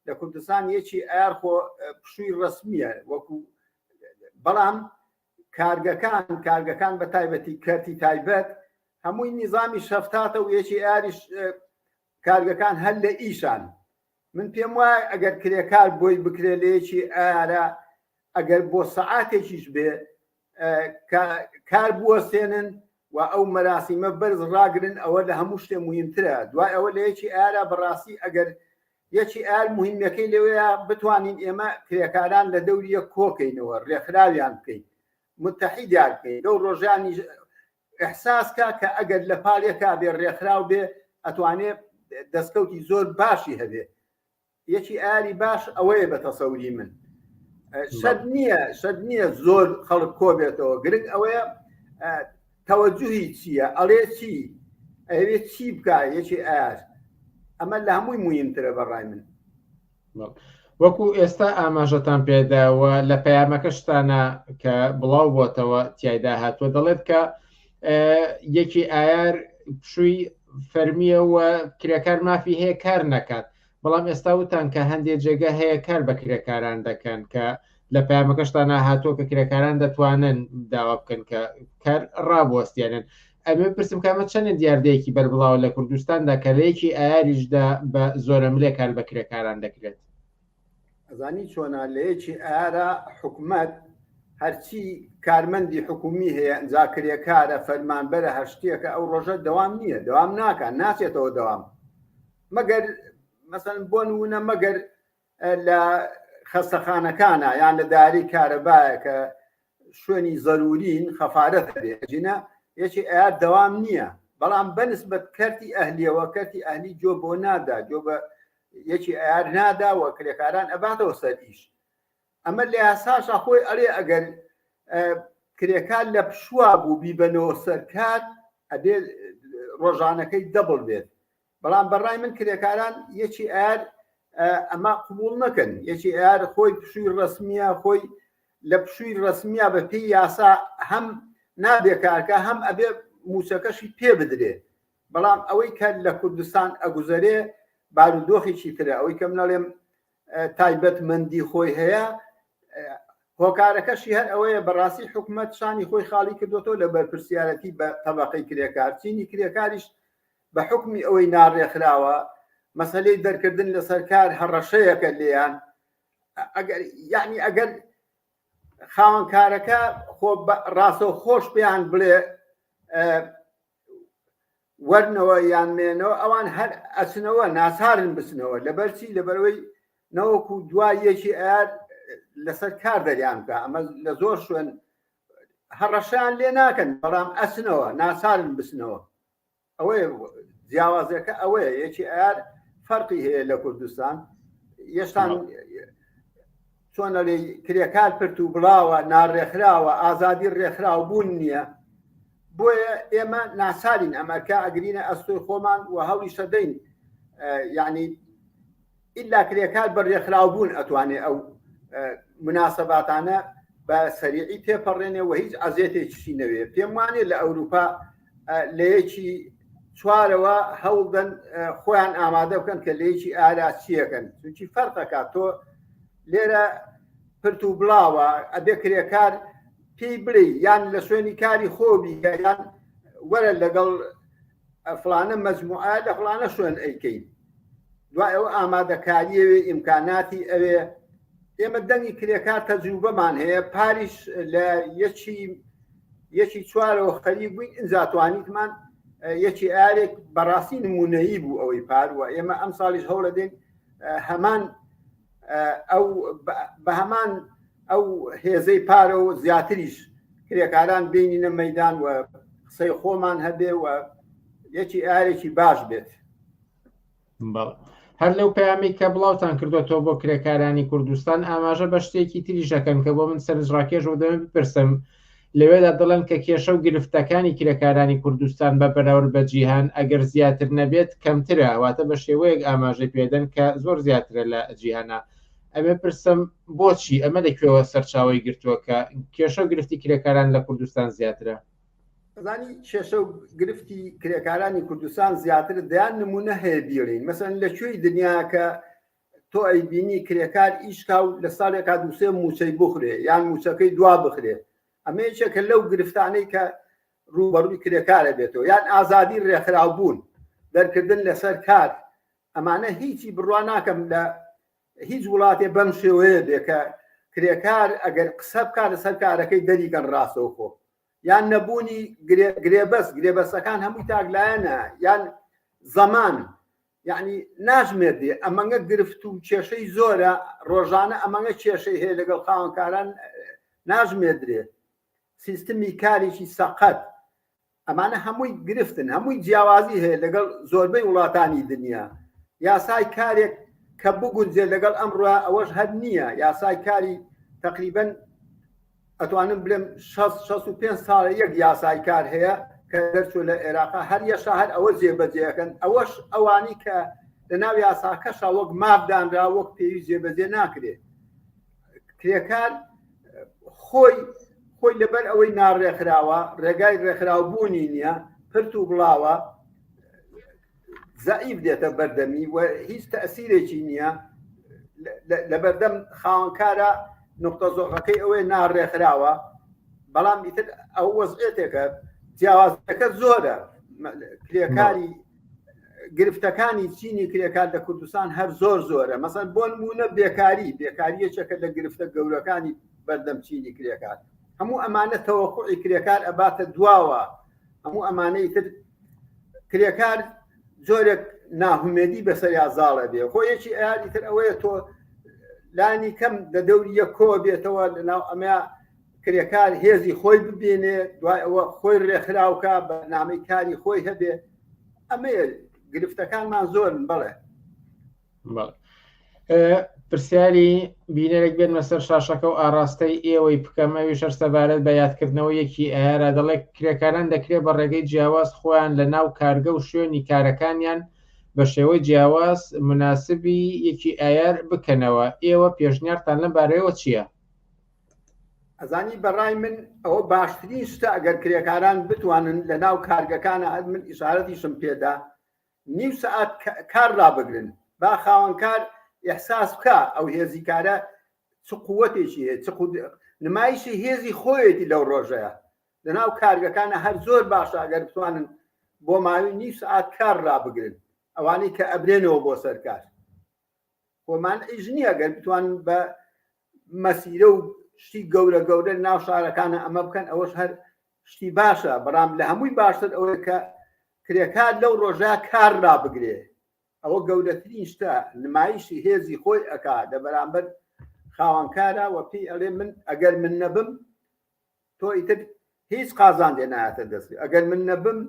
لە کوردستان یەکی ئایار خۆ پشووی ڕسمیە وەکو بەڵام کارگەکان بە تایبەتی کەرتی تایبەت هەمووی نیزامی شەفتاتە و یەکی ئاریش کارگەکان هەر لە ئیشان من پێم وایە ئەگەر کرێکار بۆی بکرێ لە یەکی ئایارە ئەگەر بۆ سەعاتێکیش بێ کار بوەستێنن و ئەو مەراسیمە بەرز ڕاگرن ئەوە لە هەموو شتێ مهمترە دوای ئەوە لە یەکی ئایارە بەڕاستی ئەگەر یەکی ئایار مهمەکەی لەوەیە بتوانین ئێمە کرێکاران لە دەوریە کۆکەینەوە ڕێکخراویان بکەین متحیدیان بکەین لەو ڕۆژانی ئەحساسکە کە ئەگەر لە پاڵێکا بێ ڕێکخراو بێ ئەتوانێت دەستکەوتی زۆر باشی هەبێ یەکی ئایاری باش ئەوەیە بە تەسەوری من شەد نییە زۆر خەڵک کۆبێتەوە گرنگ ئەوەیە تەوەجوهی چییە ئەڵێ چی ئەوێت چی بکە یەکی ئایار ئەمە لە هەمووی مهمترە بەڕای من وەکو ئێستا ئاماژەتان پێداوە لە پەیامەکەشتانە کە بڵاو بۆتەوە تیایدا هاتووە دەڵێت کە یەکی ئایار پشووی فەرمیەوە کرێکار مافی هەیە کار نەکات بەڵام ئێستا وتان کە هەندێک جێگە هەیە کار بە کرێکاران دەکەن کە لە پەیامەکەشتانە هاتووە کە کرێکاران دەتوانن داوا بکەن کە کار ڕابوەستیانن ئەمێ پرسم کامە چەندە دیاردەیەکی بەربڵاوە لە کوردستاندا کە لە یەکی ئایاریشدا بە زۆرەمرێ کار بە کرێکاران دەکرێت ئەزانی چۆنا لە یەکی ئایارە حکوومەت هەرچی کارمەندی حکومی هەیە ئەنجا کرێکارە فەرمانبەرە هەر شتێکە ئەو ڕۆژە دەوام نییە دەوام ناکە ناچێتەوە دەوام مەگەر مەسەن بۆ نمونە مەگەر لە خەستەخانەکانە یان لە داری کارەبایە کە شوێنی زەرورین خەفارەت هەبێ یەکی ئایار دەوام نییە بەڵام بەنسبەت کەرتی ئەهلیەوە کەرتی ئەهلی جۆ بۆ نادا جۆ بە یەکی ئایار ناداوە کرێکاران ئەباتەوە سەر ئیش ئەمە لە یاساشە خۆی ئەڵێ ئەگەر کرێکار لە پشووا بوو بیبەنەوە سەرکار ئەبێ ڕۆژانەکەی دەبڵ بێت بەڵام بەڕای من کرێکاران یەکی ئایار ئەمە قبول نەکەن یەکی ئایار خۆی پشووی ڕسمیە خۆی لە پشووی ڕسمیە بە پێی یاسا هەم نابێ کارکە هەم ئەبێ موچەکەشی پێ بدرێ بەڵام ئەوەی کە لە کوردستان ئەگوزەرێ بارودۆخێکی ترە ئەوەی کەم نەڵێم تایبەتمەندی خۆی هەیە هۆکارەکەشی هەر ئەوەیە بەڕاستی حکوومەت شانی خۆی خاڵی کردوتەوە لە بەرپرسیارەتی بە تەبەقەی کرێکار چینی کرێکاریش بە حکمی ئەوەی ناڕێکراوە مەسەلەی دەرکردن لەسەر کار هەڕەشەیەکە لێیان یعنی ئەگەر خاوەنکارەکە ڕاستە خۆش پێیان بڵێ وەرنەوە یان مێنەوە ئەوان هەر ئەچنەوە ناسارن بچنەوە لەبەرچی لەبەرەوەی نەوەکو دوای یەکی ئایار لەسەر کار دەریان بکە ئەمە لە زۆر شوێن هەڕەشیان لێ ناکەن بەڵام ئەچنەوە ناسارن بچنەوە ئەوەیە جیاوازەکە ئەوەیە یەکی ئایار فەرقی هەیە لە کوردستان یەشتان چۆنە لێ کرێکار پرت و بڵاوە ناڕێکراوە ئازادی ڕێکخراو بوون نییە بۆیە ئێمە ناسالین ئەمەکە ئەگرینە ئەستۆی خۆمان و هەوڵی سەدەین یعنی ئیلا کرێکار بەڕێکخراو بوون ئەتوانێت ئەو مناسەباتانە بە سەریعی پێپەڕێنێ و هیچ ئەزیێتێکی نەوێ. پێم وانێ لە ئەوروپا لە یەکی چوارەوە هەوڵدەن خۆیان ئامادە بکەن کە لە یەکی ئاراچیەکەن، چونکی فەرقەکە تۆ لێرە پرت و بڵاوە ئەبێ کرێکار پێی بڵێ یان لە سوێنی کاری خۆبی یان وەرە لەگەڵ فڵانە مەجموعە لە فڵانە شوێن ئەیکەین، دوای ئەوە ئامادەکاریەوێ ئیمکاناتی ئەوێ. ئێمە دەنگی کرێکار تەجروبەمان هەیە، پاریش لە یەکی چوارەوە خەریک بووین، ئینجاتوانیتمان یەکی ئارێک بەڕاستی نمونەیی بوو ئەوەی پاروە. ئێمە ئەم ساڵیش هەوڵە دێن هەمان بە هەمان ئەو هێزەی پارە و زیاتریش کرێکاران بینینە مەیدان و قسەی خۆمان هەبێ و یەکی ئارێکی باش بێت. هەر لەو پەیامی کە بڵاوتان کردوێتەوە بۆ کرێکارانی کوردستان ئاماژە بە شتێکی تریشەکەن کە بۆ من سەرنجڕاکێشەوە دەمە بپرسم، لەوێدا دەڵێن کە کێشە و گرفتەکانی کرێکارانی کوردستان بە بەراورد بە جیهان ئەگەر زیاتر نەبێت کەمترە، واتە بە شێوەیەک ئاماژەی پێدەن کە زۆر زیاترە لە جیهانە. ئەمێ پرسم بۆچی ئەمە لەکوێوە سەرچاوی گرتووە کە کێشە و گرفتی کرێکاران لە کوردستان زیاترە؟ زانی کێشە و گرفتی کرێکارانی کوردستان زیاتر دەیان نمونە هەیە بیڵین. مەسەن لەکوێی دنیا کە تۆ ئەیبینی کرێکار ئیشکا و لە ساڵێکا دووسێ موچەی بخورێ یان موچەکەی دوا بخرێ، ئەمەیەکە لەو گرفتانەی کە ڕوبەڕووی کرێکارە بێتەوە، یان ئازادی ڕێکخراو بوون دەرکردن لەسەر کار. ئەمانە هیچی بڕوا ناکەم لە هیچ وڵاتێ بەم شێوەیە بێ کە کرێکار ئەگەر قسە بکات لەسەر کارەکەی دەریکەن ڕاستەوە خۆ، یان نەبوونی گرێبەستەکان هەمووی تاگلایەنە یان زەمان، یعنی ناژمێردێ. ئەمەنگە گرفت و کێشەی زۆرە ڕۆژانە، ئەمەنگە کێشەی هەیە لەگەڵ خاوەنکاران ناژمێردرێ. سیستمی کارێکی سەقەت، ئەمانە هەمووی گرفتن، هەمووی جیاوازی هەیە لەگەڵ زۆربەی وڵاتانی دنیا. یاسای کارێک کە بگونجێ لەگەڵ ئەمڕۆ ئەوەش هەر نییە. یاسای کاری تقریبەن ئەتوانم بڵێم 65 ساڵە یەک یاسای کار هەیە کە دەرچوو لە عێراقا، هەر یەشا هەر ئەوە جێبەجێەکەن. ئەوەش ئەوانی کە لە ناو یاساکەشا وەک مابدانرا وەک پێویست جێبەجێ ناکرێت. کرێکار خۆی لەبەر ئەوەی ناڕێکخراوە، ڕێگای ڕێکخراوبوونی نییە، پرت و بڵاوە، زەعیف دێتە بەردەمی و هیچ تەئسیرێکی نییە لە بەردەم خاوەنکارە. نقطە زۆقەکەی ئەوەی ناڕێکخراوە، بەڵام ئیتر ئەو وەزعێتێکە جیاوازەکە زۆرە. کرێکاری گرفتەکانی چینی کرێکار لە کوردستان هەر زۆرە. مەسەن بۆ نمونە بێکاریەکە لە گرفتە گەورەکانی بەردەم چینی کرێکار. هەموو ئەمانە تەوەقوعی کرێکار ئەباتە دواوە. هەموو ئەمانەی تر کرێکار زۆرێک ناهومێدی بەسەریا زاڵە بێ. خۆیەکی ئەیاری تر ئەوەیە تۆ لانی کەم لە دەوری یەکۆوە بێتەوە لەناو ئەمە کرێکار هێزی خۆی ببێنێ، دوای ئەوە خۆی ڕێکخراوکە، بە نامەی کاری خۆی هەبێ. ئەمەیە گرفتەکانمان زۆرن. بەڵێ پرسیاری بینەرێک بێن مەسەر شاشەکە و ئاراستەی ئێوەی بکەمەوی شەر سەبارەت بە یادکردنەوە یەکی ئەیارە دەڵێ کرێکاران دەکرێت بە ڕێگەی جیاواز خۆیان لە ناو کارگە و شوێنی کارەکانیان بە شێوەی جیاواز مناسبی یەکی ئایار بکەنەوە. ئێوە پێشنیارتان لەم بارەیەوە چییە؟ ئەزانی بەڕای من ئەوە باشترین شتە ئەگەر کرێکاران بتوانن لە ناو کارگەکانە، من ئیشارەتیشم پێدا، نیو سەعات کار ڕابگرن، با خاوەنکار ئێحساس بکە ئەو هێزی کارە چ قووەتێکی هەیە، نمایشی هێزی خۆیەتی لەو ڕۆژەیە. لە ناو کارگەکانە هەر زۆر باشە ئەگەر بتوانن بۆ ماوەی نیو سەعات کار ڕابگرن، ئەوانەی کە ئەبرێنەوە بۆ سەرکار. خۆمان ئیش نییە ئەگەر بتوانن بە مەسیرە و شتی گەورە ناو شارەکانە ئەمە بکەن، ئەوەش هەر شتی باشە. بەڵام لە هەمووی باشتر ئەوەیە کە کرێکار لەو ڕۆژە کار ڕابگرێ. ئەوە گەورەترین شتە، نمایشی هێزی خۆی ئەکا لە بەرامبەر خاوەنکارە و پێی ئەڵێ من ئەگەر من نەبم تۆ ئیتر هیچ قازاندێ نایەتە دەستی، ئەگەر من نەبم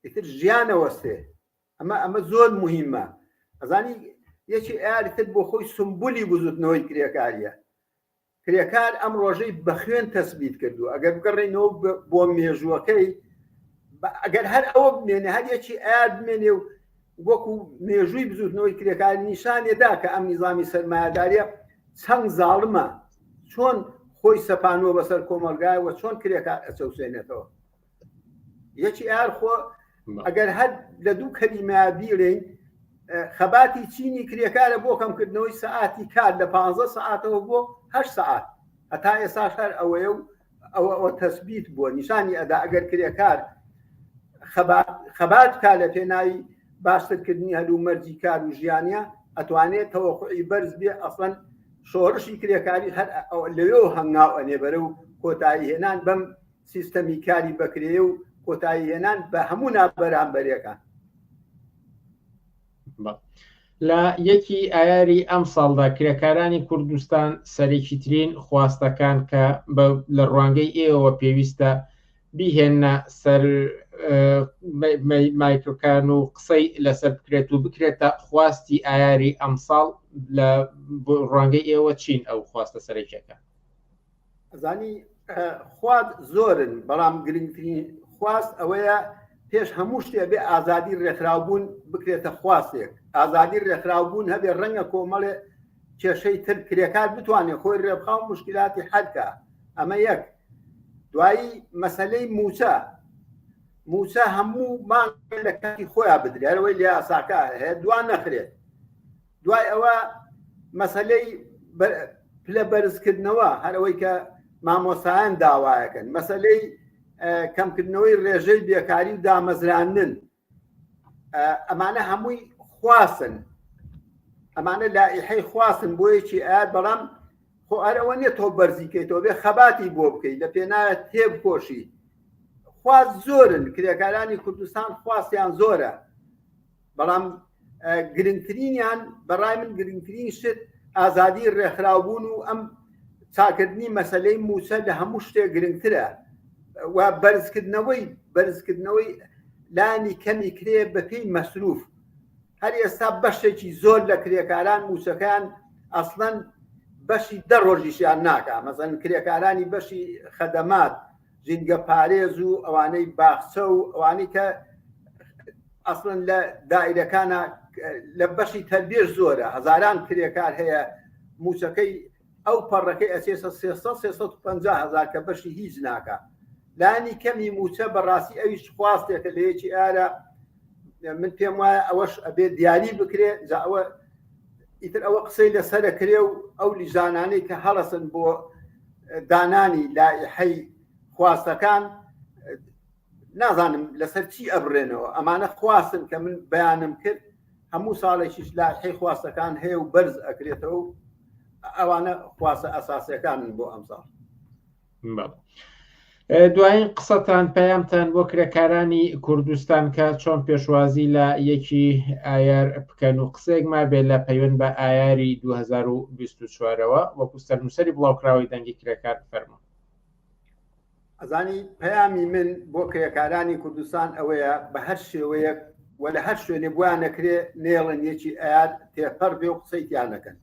ئیتر ژیانە وەستێ. ئەمە زۆر مهمە. ئەزانی یەکی ئایاری تر بۆ خۆی سمبولی بزوتنەوەی کرێکاریە. کرێکار ئەم ڕۆژەی بە خوێن تەسبیت کردو. ئەگەر بگەڕێنەوە بۆ مێژووەکەی ئەگەر هەر ئەوە بمێنێ هەر یەکی ئایا بمێنێ و وەکو مێژووی بزوتنەوەی کرێکاری نیشانێدا کە ئەم نظامی سەرمایه‌داریە چەند زاڵمە چۆن خۆی سەپانوە بەسەر کۆمەلگایەوە چۆن کرێکار ئەچەوسێنێتەوە یەکی ئار خۆ ئەگەر هەر لە دوو کەلیمە بیڵێن خەباتی چینی کرێکارە بۆ کەمکردنەوەی سەعاتی کار لە 15 سەعاتەوە بۆ 8 سەعات هەتا ئێساش هەر ئەوەیە و ئەوە تەثبیت بووە نیشانی ئەدا ئەگەر کرێکار خەبات کا لە پێناوی باشترکردنی هەلوو مەرجی کار و ژیانە ئەتوانێت تەوەقوعی بەرز بێ ئەسڵەن شۆڕشی کرێکاری هەر لەوێ هەنگاو ئەنێ بەرە و کۆتایی هێنان بەم سیستەمی کاری بەکرێ و کۆتایی هێنان بە هەموو نابەرامبەرەکان لە یەکی ئایاری ئەم ساڵدا کرێکارانی کوردستان سەرێکی ترین خواستەکان کە لە ڕوانگەی ئێوە پێویستە بیهێنە سەر مایکرۆکان و قسەی لەسەر بکرێت و بکرێتە خواستی ئایاری ئەم ساڵ لە ڕوانگەی ئێوە چین ئەو خواستە سەرێکەکە ئەزانی خوات زۆرن بەڵام گرنگترین خواست ئەوەیە پێش هەموو شتێ بێ ئازادی ڕێکخراوبوون بکرێتە خواستێک ئازادی ڕێکخراوبوون هەبێ ڕەنگە کۆمەڵێ کێشەی تر کرێکار بتوانێت خۆی ڕێبخاو مشکلاتی حەلکە ئەمە یەک دوایی مەسەلەی موچە هەموو مان لە کاتی خۆیان بدرێتەوەی لێ ئاساکە هەیە دوان نەخرێت دوای ئەوە مەسەلەی پلە بەرزکردنەوە هەرەوەی کە مامۆسایان داوایەکەن مەسەلەی کەمکردنەوەی ڕێژەی بێکاری و دامەزراندن ئەمانە هەمووی خواستن ئەمانە لائحەی خواستن بۆ یەکی ئاات بەڵام خۆ ئەرەوە نیە تۆ بەرزیکەیتەوە بێ خەباتی بۆ بکەیت لە پێناوێت تێبکۆشی خواست زۆرن کرێکارانی کوردستان خواستیان زۆرە بەڵام گرنگترینیان بەڕای من گرنگترین شت ئازادی ڕێکخراوبوون و ئەم چاکردنی مەسەلەی موچە لە هەموو شتێک گرنگترە و بەرزکردنەوەی لانی کەمی کرێ بەپێی مەسروف هەر ئێستا بەشێکی زۆر لە کرێکاران موچەکان ئەسڵەن بەشی دە ڕۆژیشیان ناکە مەزەن کرێکارانی بەشی خەدەمات ژینگە پارێز و ئەوانەی باخچە و ئەوانەی کە ئەسڵەن لە دائیرەکانە لە بەشی تەربێش زۆرە هەزاران کرێکار هەیە موچەکەی ئەو پەڕەکەی ئەچێسە 350,000 کە بەشی هیچ ناکە لانی کەمی موچە بەڕاستی ئەویش خواستێکە لە یەکی ئارە من پێم وایە ئەوەش ئەبێ دیاری بکرێ جا ئەوە ئیتر ئەوە قسەی لەسەرە کرێ و ئەو لیژانانەی کە هەڵەسن بۆ دانانی لائحەی خواستەکان نازانم لەسەر چی ئەبڕێنەوە ئەمانە خواستن کە من بەیانم کرد هەموو ساڵێکیش لائحەی خواستەکان هەیە و بەرز ئەکرێتەوە و ئەوانە خواستە ئەساسیەکانن بۆ ئەم ساڵ دوایین قسەتان پەیامتان بۆ کرێکارانی کوردستان کە چۆن پێشوازی لە یەکی ئایار بکەن و قسەیەک ما بێت لە پەیوەند بە ئایاری 2024ەوە وەکو سەرنووسەری بڵاوکراوی دەنگی کرێکار فەرموو ئەزانی پەیامی من بۆ کرێکارانی کوردستان ئەوەیە بە هەر شێوەیەک وە لە هەر شوێنێ بۆیان نەکرێ نێڵن یەکی ئایار تێپەر بێ و قسەی تیان نەکەن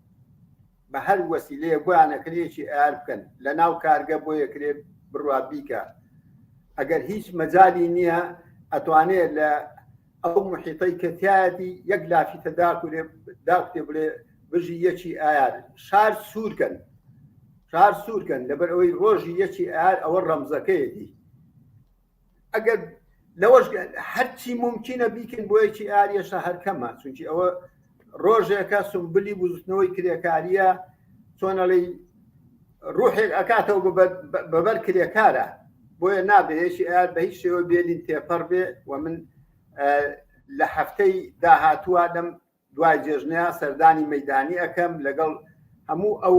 بە هەر وەسیلەیە بۆیان نەکرێکی ئایار بکەن لە ناو کارگە بۆ یەکرێ بڕوا بیکە ئەگەر هیچ مەجای نییە ئەتوانێت لە ئەو محیطەی کەتیایەتی یەک لافیتە داکتێ بڵێ بژی یەکی ئایار شار سوورکەن لەبەر ئەوەی ڕۆژی یەکی ئایار ئەوە ڕەمزەکەیەتی ئەگەر لەوەش هەرچی ممکنە بیکن بۆ یەکی ئاریەشە هەرکەمە چونکی ئەوە ڕۆژێکە سمبلی بزوتنەوەی کرێکاریە چۆنەڵی ڕوحێک ئەکاتەوە بەبەر کرێکارە بۆیە نابێ یەکی ئایار بە هیچ شێوە بێنین تێپەر بێ و من لە هەفتەی داهاتووە لەم دوای جێژنەیە سەردانی مەیدانی ئەەکەم لەگەڵ هەموو ئەو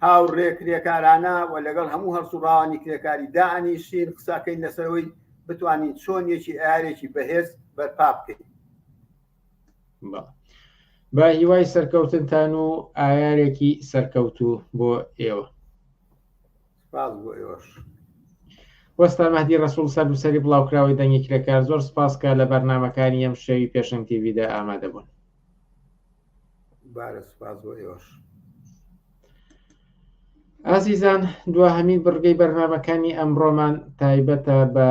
هاوڕێ کرێکارانە و لەگەڵ هەموو هەرسوڕاوانی کرێکاری دائنیشین قساکەین لەسەرەوەی بتوانین چۆن یەکی ئایارێکی بەهێز بەرپا بکەین بە هیوای سەرکەوتنتان و ئایارێکی سەرکەوتوو بۆ ئێوە بۆ ئێوەش وەستا مەهدی ڕەسوول سەرنووسەری بڵاوکراوی دەنگی کرێکار زۆر سپاسکە لە بەرنامەکانی ئەم شەوی پێشەنگ تیڤیدا ئامادە بوون بارە سپاس بۆ ئێوەش ئازیزان دوهەمین بڕگەی بەرنامەکانی ئەمڕۆمان تایبەتە بە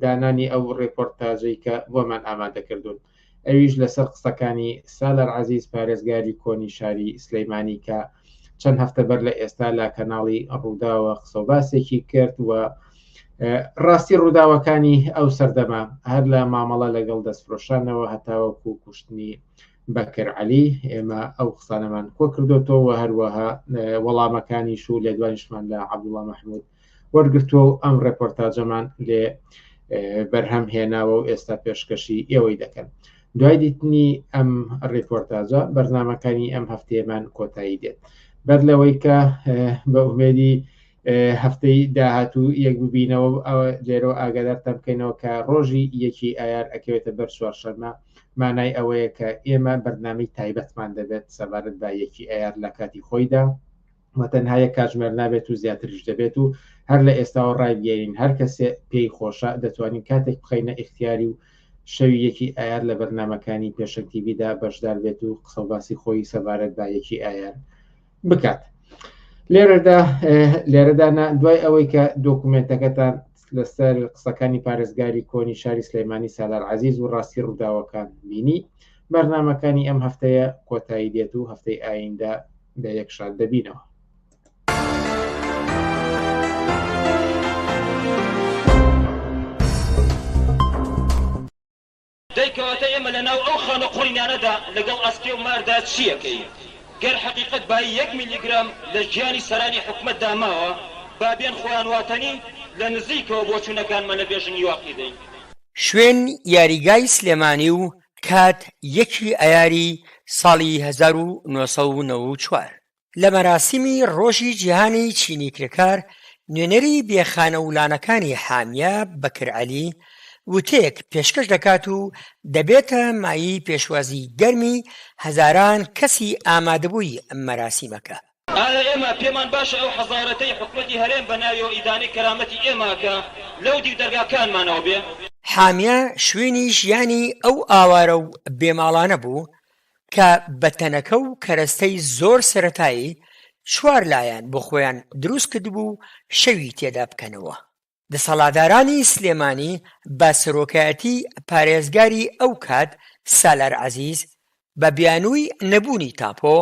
دانانی ئەو ڕێپۆرتاژەی کە بۆمان ئامادەکردوون. ئەویش لەسەر قسەکانی سالار عەزیز پارێزگاری کۆنی شاری سلەیمانی کە چەند هەفتە بەر لە ئێستا لە کەناڵی ڕووداوە قسە و باسێکی کرد و ڕاستی ڕووداوەکانی ئەو سەردەما هەر لە مامەڵە لەگەڵ دەستفرۆشانەوە هەتاوەکو کوشتنی بەکر عەلی ئێمە ئەو قسانەمان کۆ کردوتەوە و هەروەها وەڵامەکانیش و لێدوانیشمان لە عەبدوڵڵا مەحموود وەرگرتووە و ئەم ڕێپۆرتاژەمان لێ بەرهەم هێناوە و ئێستا پێشکەشی ئێوەی دەکەن. دوای دیتنی ئەم ڕێپۆرتاژە بەرنامەکانی ئەم هەفتەیەمان کۆتایی دێت. بەر لەوەی کە بە ئومێدی هەفتەی داهاتوو یەک ببینەوە لێرە ئاگادارتان بکەینەوە کە ڕۆژی یەکی ئایار ئەکەوێتە بەر چوارشەممە مانای ئەوەیە کە ئێمە بەرنامەی تایبەتمان دەبێت سەبارەت بە یەکی ئایار لە کاتی خۆیدا و تەنها یەک کاتژمێر نابێت و زیاتریش دەبێت و هەر لە ئێستاوە ڕایگەێنین هەر کەسێ پێی خۆشە دەتوانین کاتێک بخەینە ئیختیاری و شەوی یەکی ئایار لە بەرنامەکانی پێشەنگ تیڤیدا بەشدار بێت و قسە و باسی خۆی سەبارەت بە یەکی ئایار بکات. لێرەدانا دوای ئەوەی کە دۆکومنتەکەتان لەسەر قسەکانی پارێزگاری کۆنی شاری سلەیمانی سالار عەزیز و ڕاستی ڕووداوەکان بینی، بەرنامەکانی ئەم هەفتەیە کۆتایی دێت و هەفتەی ئایندا بە یەکشان دەبینەوە. دەیکەواتە ئێمە لە ناو ئەو خانە قوڕینانەدا لەگەڵ ئەسکێ و ماردا چیەکەی؟ گەر حقیقت با 1 میلیگرام لە ژیانی سەرانی حکومەت داماوە با بێن خۆیان واتەنی لە نزیکەوە بۆ چوونەکانمە لە بێژنی واقعیدەین. شوێن یاریگای سلێمانی و کات یەکی ئایاری ساڵی 1994 لە مەراسیمی ڕۆژی جیهانی چینیکرێکار نوێنەری بێخانەولانەکانی حامیە بەکر عەلی وتەیەک پێشکەش دەکات و دەبێتە مایی پێشوازی گەرمی هەزاران کەسی ئامادەبووی ئەم مەراسیمەکە. ئایا ئێمە پێمان باشە ئەو حەزارەتەی حکومەتی هەرێم بە ناوی و ئیدانەی کەرامەتی ئێماکە لەو دیو دەرگاکانمانەوە بێ؟ حامیە شوێنی ژیانی ئەو ئاوارە و بێماڵانە بوو کە بەتەنەکە و کەرەستەی زۆر سەرەتایی 4 لایەن بۆ خۆیان دروست کردبوو شەوی تێدا بکەنەوە. دەسەڵاتدارانی سلێمانی بە سەرۆکایەتی پارێزگاری ئەو کات سالار عەزیز بە بیانووی نەبوونی تاپۆ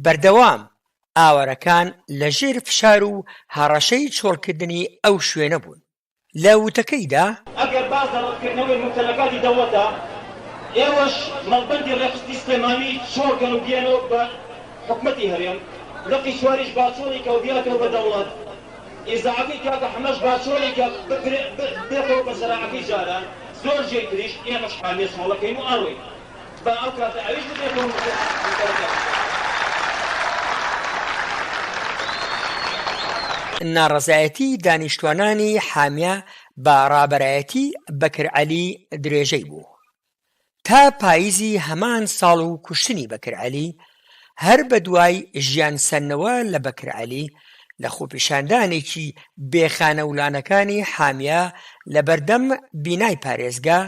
بەردەوام ئاوارەکان لە ژێر فشار و هەڕەشەی چۆڵکردنی ئەو شوێنە بوون. لە وتەکەیدا ئەگەر باز دەڕەتکردنەوەی ممتەلەکاتی دەوڵەتە ئێوەش مەڵبەندی ڕێخستی سلێمانی چۆڵکەن و بێنەوە بە حکومەتی هەرێم لەقی چوارش باچۆڵی کە ودیاتەوە بە دەوڵەت ئیزاعەکەی کاکە حەمەش باچۆڵی کە بێتەوە بە زەراعەکەی جاران زۆر جێی تریش ئێمەش حامێ سۆڵەکەین و ئەڕۆی بە ئەو کاتە ئەویش بێتەوە ناڕەزایەتی دانیشتوانانی حامیە بە ڕابەرایەتی بەکر عەلی درێژەی بوو. تا پاییزی هەمان ساڵ و کوشتنی بەکر عەلی هەر بە دوای ژیان سەرنەوە لە بەکر عەلی لە خۆپیشاندانێکی بێخانەولانەکانی حامیە لە بەردەم بینای پارێزگا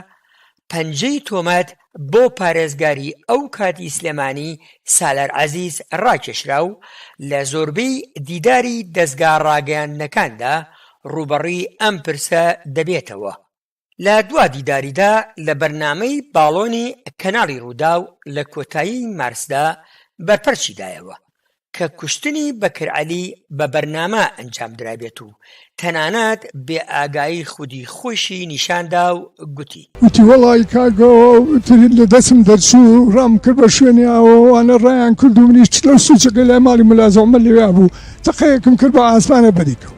5 تۆمەت بۆ پارێزگاری ئەو کاتی سلێمانی سالار عەزیز ڕاکێشرا و لە زۆربەی دیداری دەستگا ڕاگەیاندنەکاندا ڕوبەڕی ئەم پرسە دەبێتەوە. لە دوا دیداریدا لە بەرنامەی باڵۆنی کەناڵی ڕووداو لە کۆتایی مارسدا بەرپەرچیدایەوە کە کوشتنی بەکر عەلی بە بەرنامە ئەنجام درابێت و تەنانەت بێ ئاگایی خودی خۆشی نیشاندا و گوتی وەڵی کاگەوە وترین لە دەستم دەرچوو ڕام کرد بە شوێنی ئەوانە ڕایان کرد و منیش لە سوچەکە لای ماڵی ملازەمە لێوا بوو تەقەیەکم کرد بە ئاسمانە بەریکەوە.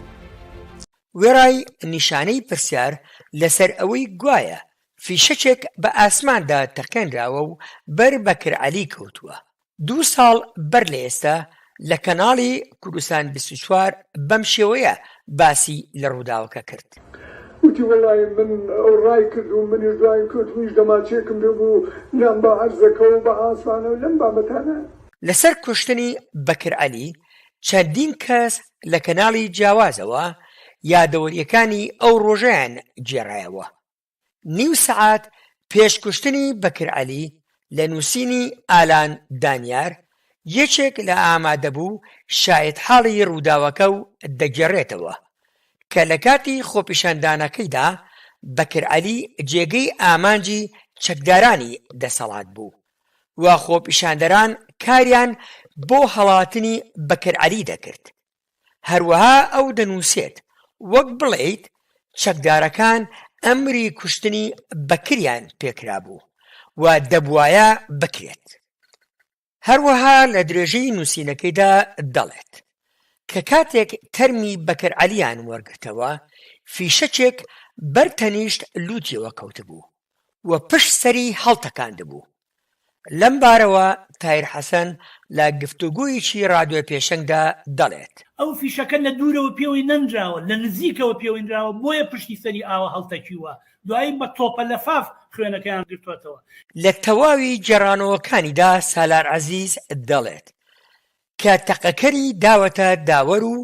وێڕای نیشانەی پرسیار لەسەر ئەوەی گوایە فیشەکێک بە ئاسماندا تەقێنراوە و بەر بەکر عەلی کەوتووە. 2 ساڵ بەر لە ئێستا لە کەناڵی کوردستان 24 بەم شێوەیە باسی لە ڕووداوەکە کرد. وتی وەڵی من ئەو ڕای کرد و منی ڕای کرد ویش دەماچێکم ببوو لەم بە هەرزەکەەوە بە ئاسمانە و لەم بابەتانە. لەسەر کوشتنی بەکر عەلی چەندین کەس لە کەناڵی جیاوازەوە یادەوەریەکانی ئەو ڕۆژەیان جێڕایەوە. 1.5 سەعات پێش کوشتنی بەکر عەلی لە نووسینی ئالان دانیار یەکێک لە ئامادەبوو شایەت حاڵی ڕووداوەکە و دەگەڕێتەوە کە لە کاتی خۆپیشاندانەکەیدا بەکرعەلی جێگەی ئامانجی چەکدارانی دەسەڵات بوو و خۆپیشاندەران کاریان بۆ هەڵاتنی بەکرعەلی دەکرد. هەروەها ئەو دەنووسێت وەک بڵێیت چەکدارەکان ئەمری کوشتنی بەکریان پێکرا بوو و دەبوایە بکرێت. هەروەها لە درێژەی نووسینەکەیدا دەڵێت کە کاتێک تەرمی بەکرعەلیان وەرگرتەوە فیشەچێک بەرتەنیشت لوتیەوە کەوتبوو و پشت سەری هەڵتەکاندبوو. لەم بارەوە تایر حەسەن لە گفتوگویەکی ڕادیۆ پێشەنگدا دەڵێت ئەو فیشەکە لە دوورەوە پێوەی نەنراوە لە نزیکەوە پێوەی نراوە بۆیە پشتی سەری ئاوە هەڵتەکیوە دوایی بە تۆپە لەفاف خوێنەکەیان گرتوێتەوە. لە تەواوی گێڕانەوەکانیدا سالار عەزیز دەڵێت کە تەقەکەری داوەتە داوەر و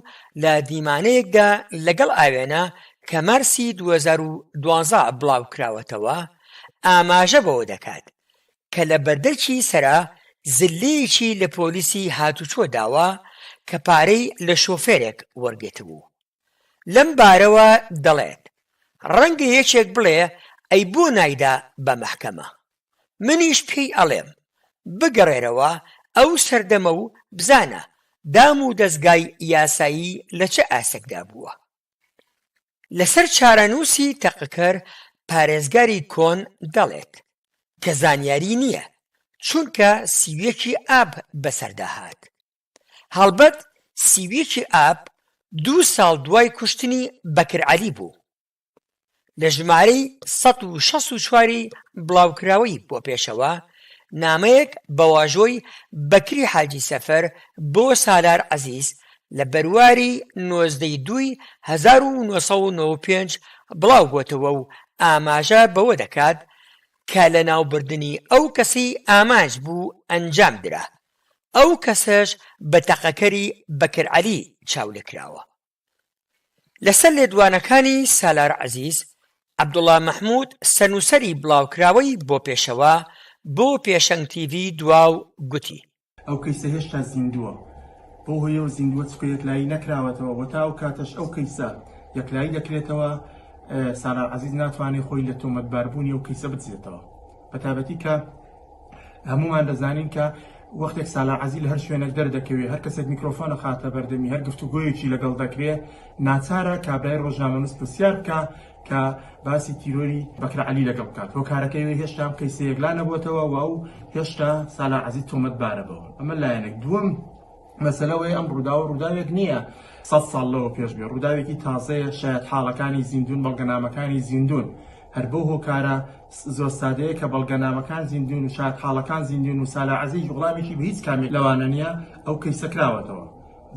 لە دیمانەیەکدا لەگەڵ ئاوێنە کە مارسی 2012 بڵاو کراوەتەوە ئاماژە بەوە دەکات کە لە بەردەرکی سەرا زلەیەکی لە پۆلیسی هاتوچۆ داوە کە پارەی لە شۆفێرێک وەرگێت بوو. لەم بارەوە دەڵێت ڕەنگە یەکێک بڵێ ئەی بۆ نایدا بە مەحکەمە، منیش پێی ئەڵێم بگەڕێرەوە ئەو سەردەمە و بزانە دام و دەستگای یاسایی لە چه ئاسەکدا بووە. لەسەر چارەنووسی تەقەکەر پارێزگاری کۆن دەڵێت کە زانیاری نییە چونکە سیویەکی ئاب بەسەرداهات. هەڵبەت سیویەکی ئاب 2 ساڵ دوای کوشتنی بەکرعەلی بوو. لە ژمارەی 164 بڵاوکراوەی بۆ پێشەوە نامەیەک بە واژۆی بەکری حاجی سەفەر بۆ سالار عەزیز لە بەرواری 1995 بڵاو بۆتەوە و ئاماژە بەوە دەکات کە لە ناوبردننی ئەو کەسی ئامانج بوو ئەنجام درا. ئەو کەسەش بە تەقەکەری بەکرعەلی چاولێکراوە. لەسەر لێدوانەکانی سالار عەزیز عەبدوڵڵا مەحموود سەرنووسەری بڵاوکراوەی بۆ پێشەوە بۆ پێشەنگ TV دواو گوتی ئەو کەیسە هێشتا زیندووە بۆ هۆیەوە زیندووە چکە یەکلایی نەکراوەتەوە بۆ تا ئەو کاتەش ئەو کەیسە یەکلایی دەکرێتەوە. سالار عەزیز ناتوانێت خۆی لە تۆمەتباربوونی ئەو کەیسە بچێتەوە بەتابەتی کە هەمومان دەزانین کە وەختێک سالار عەزیز لە هەر شوێنێک دەردەکەوێت هەر کەسێک میکرۆفۆنە خاتە بەردەمی هەر گفتوگۆیەکی لەگەڵ دەکرێت ناچارە کابرای ڕۆژنامەنووس پرسیار بکە کە باسی تیرۆری بەکرعەلی لەگەڵ بکات. هۆکارەکەی هێشتا ئەم کەیسە یەکلا نەبووەتەوە و ئەو هێشتا سالار عەزیز تۆمەتبارە بەوە. ئەمە لایەنێک. دووەم مەسەلەوەی ئەم ڕووداوە ڕووداوێک نییە 100 ساڵ لەوە پێش بێ، ڕووداوێکی تازەیە شاید حاڵەکانی زیندون بەڵگەنامەکانی زیندون هەر بەو هۆکارە زۆر سادەیە کە بەڵگەنامەکان زیندون و شاید حاڵەکان زیندون و سالار عەزیز وڵامێکی بە هیچ کامێک لەوانە نییە ئەو کەیسە کراوەتەوە.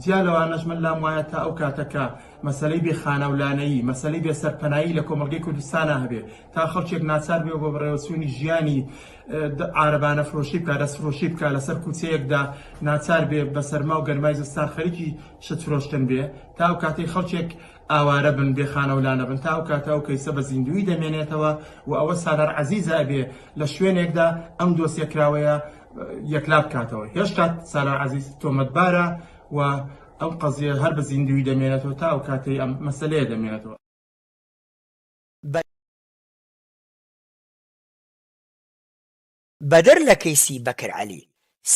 جیا لەوانەش من لام وایە تا ئەو کاتەکە مەسەلەی بێ خانەولانەیی مەسەلەی بێ سەرپەنایی لە کۆمەڵگەی کوردستانە هەبێ تا خەڵکێک ناچار بێ بۆ بڕێوەچوونی ژیانی عارەبانە فرۆشی بکە دەستفرۆشی بکە لەسەر کوچەیەکدا ناچار بێ بە سەرما و گەرمای زستان خەریکی شت فرۆشتن بێ تا ئەو کاتەی خەڵکێک ئاوارە بن بێ خانەولانە بن تا ئەو کاتە ئەو کەیسە بە زیندوی دەمێنێتەوە و ئەوە سالار عەزیزە بێ لە شوێنێکدا ئەم دۆسیە کراوەیە یەکلا بکاتەوە. هێشتا سالار عەزیز تۆمەتبارە و ئەم قەزیە هەر بە زیندوی دەمێنێتەوە تا ئەو کاتەی ئەم مەسەلەیە دەمێنێتەوە. بەدەر لە کەیسی بەکرعەلی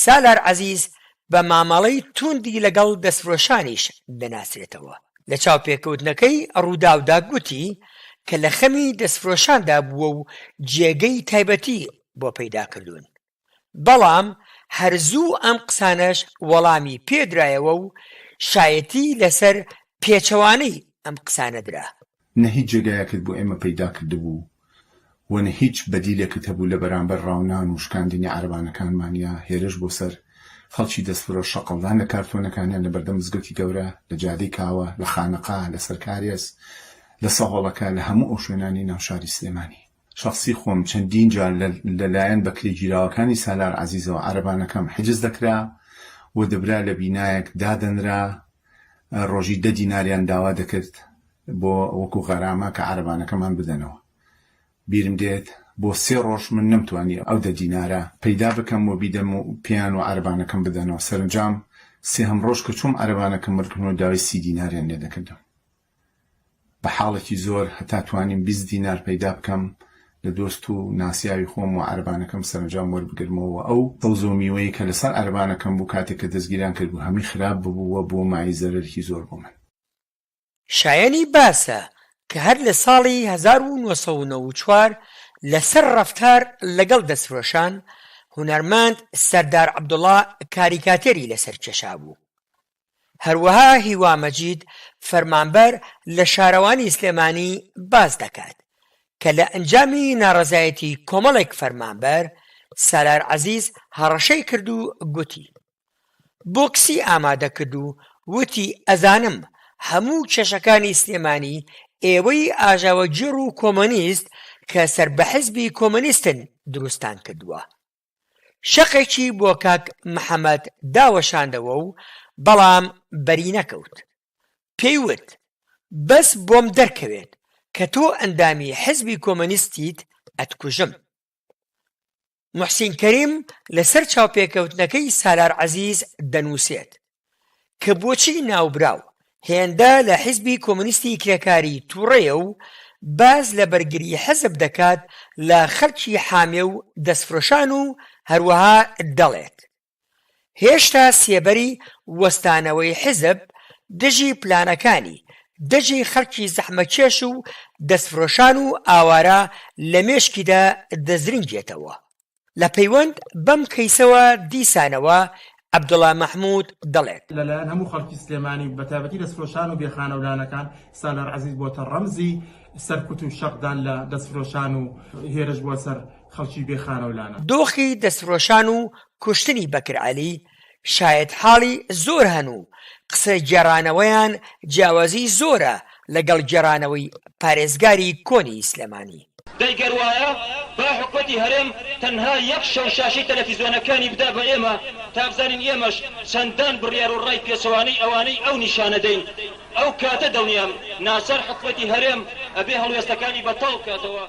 سالار عەزیز بە مامەڵەی توندی لەگەڵ دەستفرۆشانیش دەناسرێتەوە. لە چاوپێکەوتنەکەی ڕووداودا گوتی کە لە خەمی دەستفرۆشاندا بووە و جێگەی تایبەتی بۆ پەیداکردوون. بەڵام هەرزوو ئەم قسانەش وەڵامی پێدرایەوە و شایەتی لەسەر پێچەوانەی ئەم قسانەدرا. نە هیچ جێگایەکت بۆ ئێمە پەیدا کردبوو و نە هیچ بەدیلێکت هەبوو لە بەرامبەر ڕاونان و شکاندنی عەرەبانەکانمانیا هێرش بۆ سەر خەڵکی دەستفرۆش شەقڵدان لە کارتۆنەکانیان لە بەردەم مزگەوتی گەورە لە جادەی کاوە لە خانەقا لە سەرکارێز لە سەهۆڵەکە لە هەموو ئەو شوێنانی ناوشاری سلێمانی. شخصی خۆم چەندین جار لەلایەن بەکری گیراوەکانی سالار عەزیزەوە عەرەبانەکەم حجز دەکرا و دەبرا لە بینایەک دادەنرا ڕۆژی 10 دیناریان داوا دەکرد بۆ وەکو غەرامە کە عەرەبانەکەمان بدەنەوە. بیرم دێت بۆ 3 ڕۆژ من نەمتوانی ئەو 10 دینارە پەیدا بکەم و بیدەم و پێیان و عەرەبانەکەم بدەنەوە. سەرنجام 3 ڕۆژ کە چوم عەرەبانەکەم مردکردنەوە داوای 30 دیناریان لێ دەکردم. بە حاڵێکی زۆر هەتا توانیم 20 دینار پەیدا بکەم لە دۆست و ناسیاوی خۆم و عەربانەکەم سەرنجام وەربگرمەوە ئەو سەوز و میوەیە کە لەسەر عەربانەکەم بوو کاتێک کە دەستگیران کردبوو هەمی خراپ ببووە بۆ مای زەرەرکی زۆر بۆ من. شایەنی باسە کە هەر لە ساڵی 1994 لەسەر ڕەفتار لەگەڵ دەستفرۆشان هونەرمەند سەردار عەبدوڵڵا کاریکاتێری لەسەر کێشا بوو. هەروەها هیوا مەجید فەرمانبەر لە شارەوانی سلێمانی باز دەکات کە لە ئەنجامی ناڕەزایەتی کۆمەڵێک فەرمانبەر سالار عەزیز هەڕەشەی کرد و گوتی بۆکسی ئامادە کرد و وتی ئەزانم هەموو کێشەکانی سلێمانی ئێوەی ئاژاوەگیر و کۆمۆنیست کە سەر بە حیزبی کۆمۆنیستن دروستان کردووە. شەقێکی بۆ کاک محەممەد داوەشاندەوە و بەڵام بەری نەکەوت. پێی وت بەس بۆم دەرکەوێت کە تۆ ئەندامی حیزبی کۆمۆنیستیت ئەتکوژم. موحسین کەریم لەسەر چاوپێکەوتنەکەی سالار عەزیز دەنووسێت کە بۆچی ناوبراو هێندە لە حیزبی کۆمۆنیستی کرێکاری تووڕێیە و باز لە بەرگری حەزب دەکات لە خەڵکی حامێ و دەستفرۆشان و هەروەها دەڵێت هێشتا سێبەری وەستانەوەی حیزب دژی پلانەکانی دژی خەڵکی زەحمەکێش و دەستفرۆشان و ئاوارە لە مێشکیدا دەزرنگێتەوە. لە پەیوەند بەم کەیسەوە دیسانەوە عەبدوڵڵا مەحموود دەڵێت لەلایەن هەموو خەڵکی سلێمانی بەتابەتی دەستفرۆشان و بێخانەولانەکان سالار عەزیز بۆتە ڕەمزی سەرکوت و شەقدان لە دەستفرۆشان و هێرش بۆ سەر خەڵکی بێخانەولانە. دۆخی دەستفرۆشان و کوشتنی بەکر عەلی شاید حاڵی زۆر هەن و قسە گێڕانەوەیان جیاوازی زۆرە لەگەڵ گێڕانەوەی پارێزگاری کۆنی سلێمانی. دەیگەروایە با حکومەتی هەرێم تەنها یەک شەو شاشەی تەلەڤیزۆنەکانی بدا بە ئێمە تا بزانین ئێمەش چەندان بڕیار و ڕای پێچەوانەی ئەوانەی ئەو نیشانە دەین. ئەو کاتە دڵنیام ناسەر حکومەتی هەرێم ئەبێ هەڵوێستەکانی بەتەڵ بکاتەوە.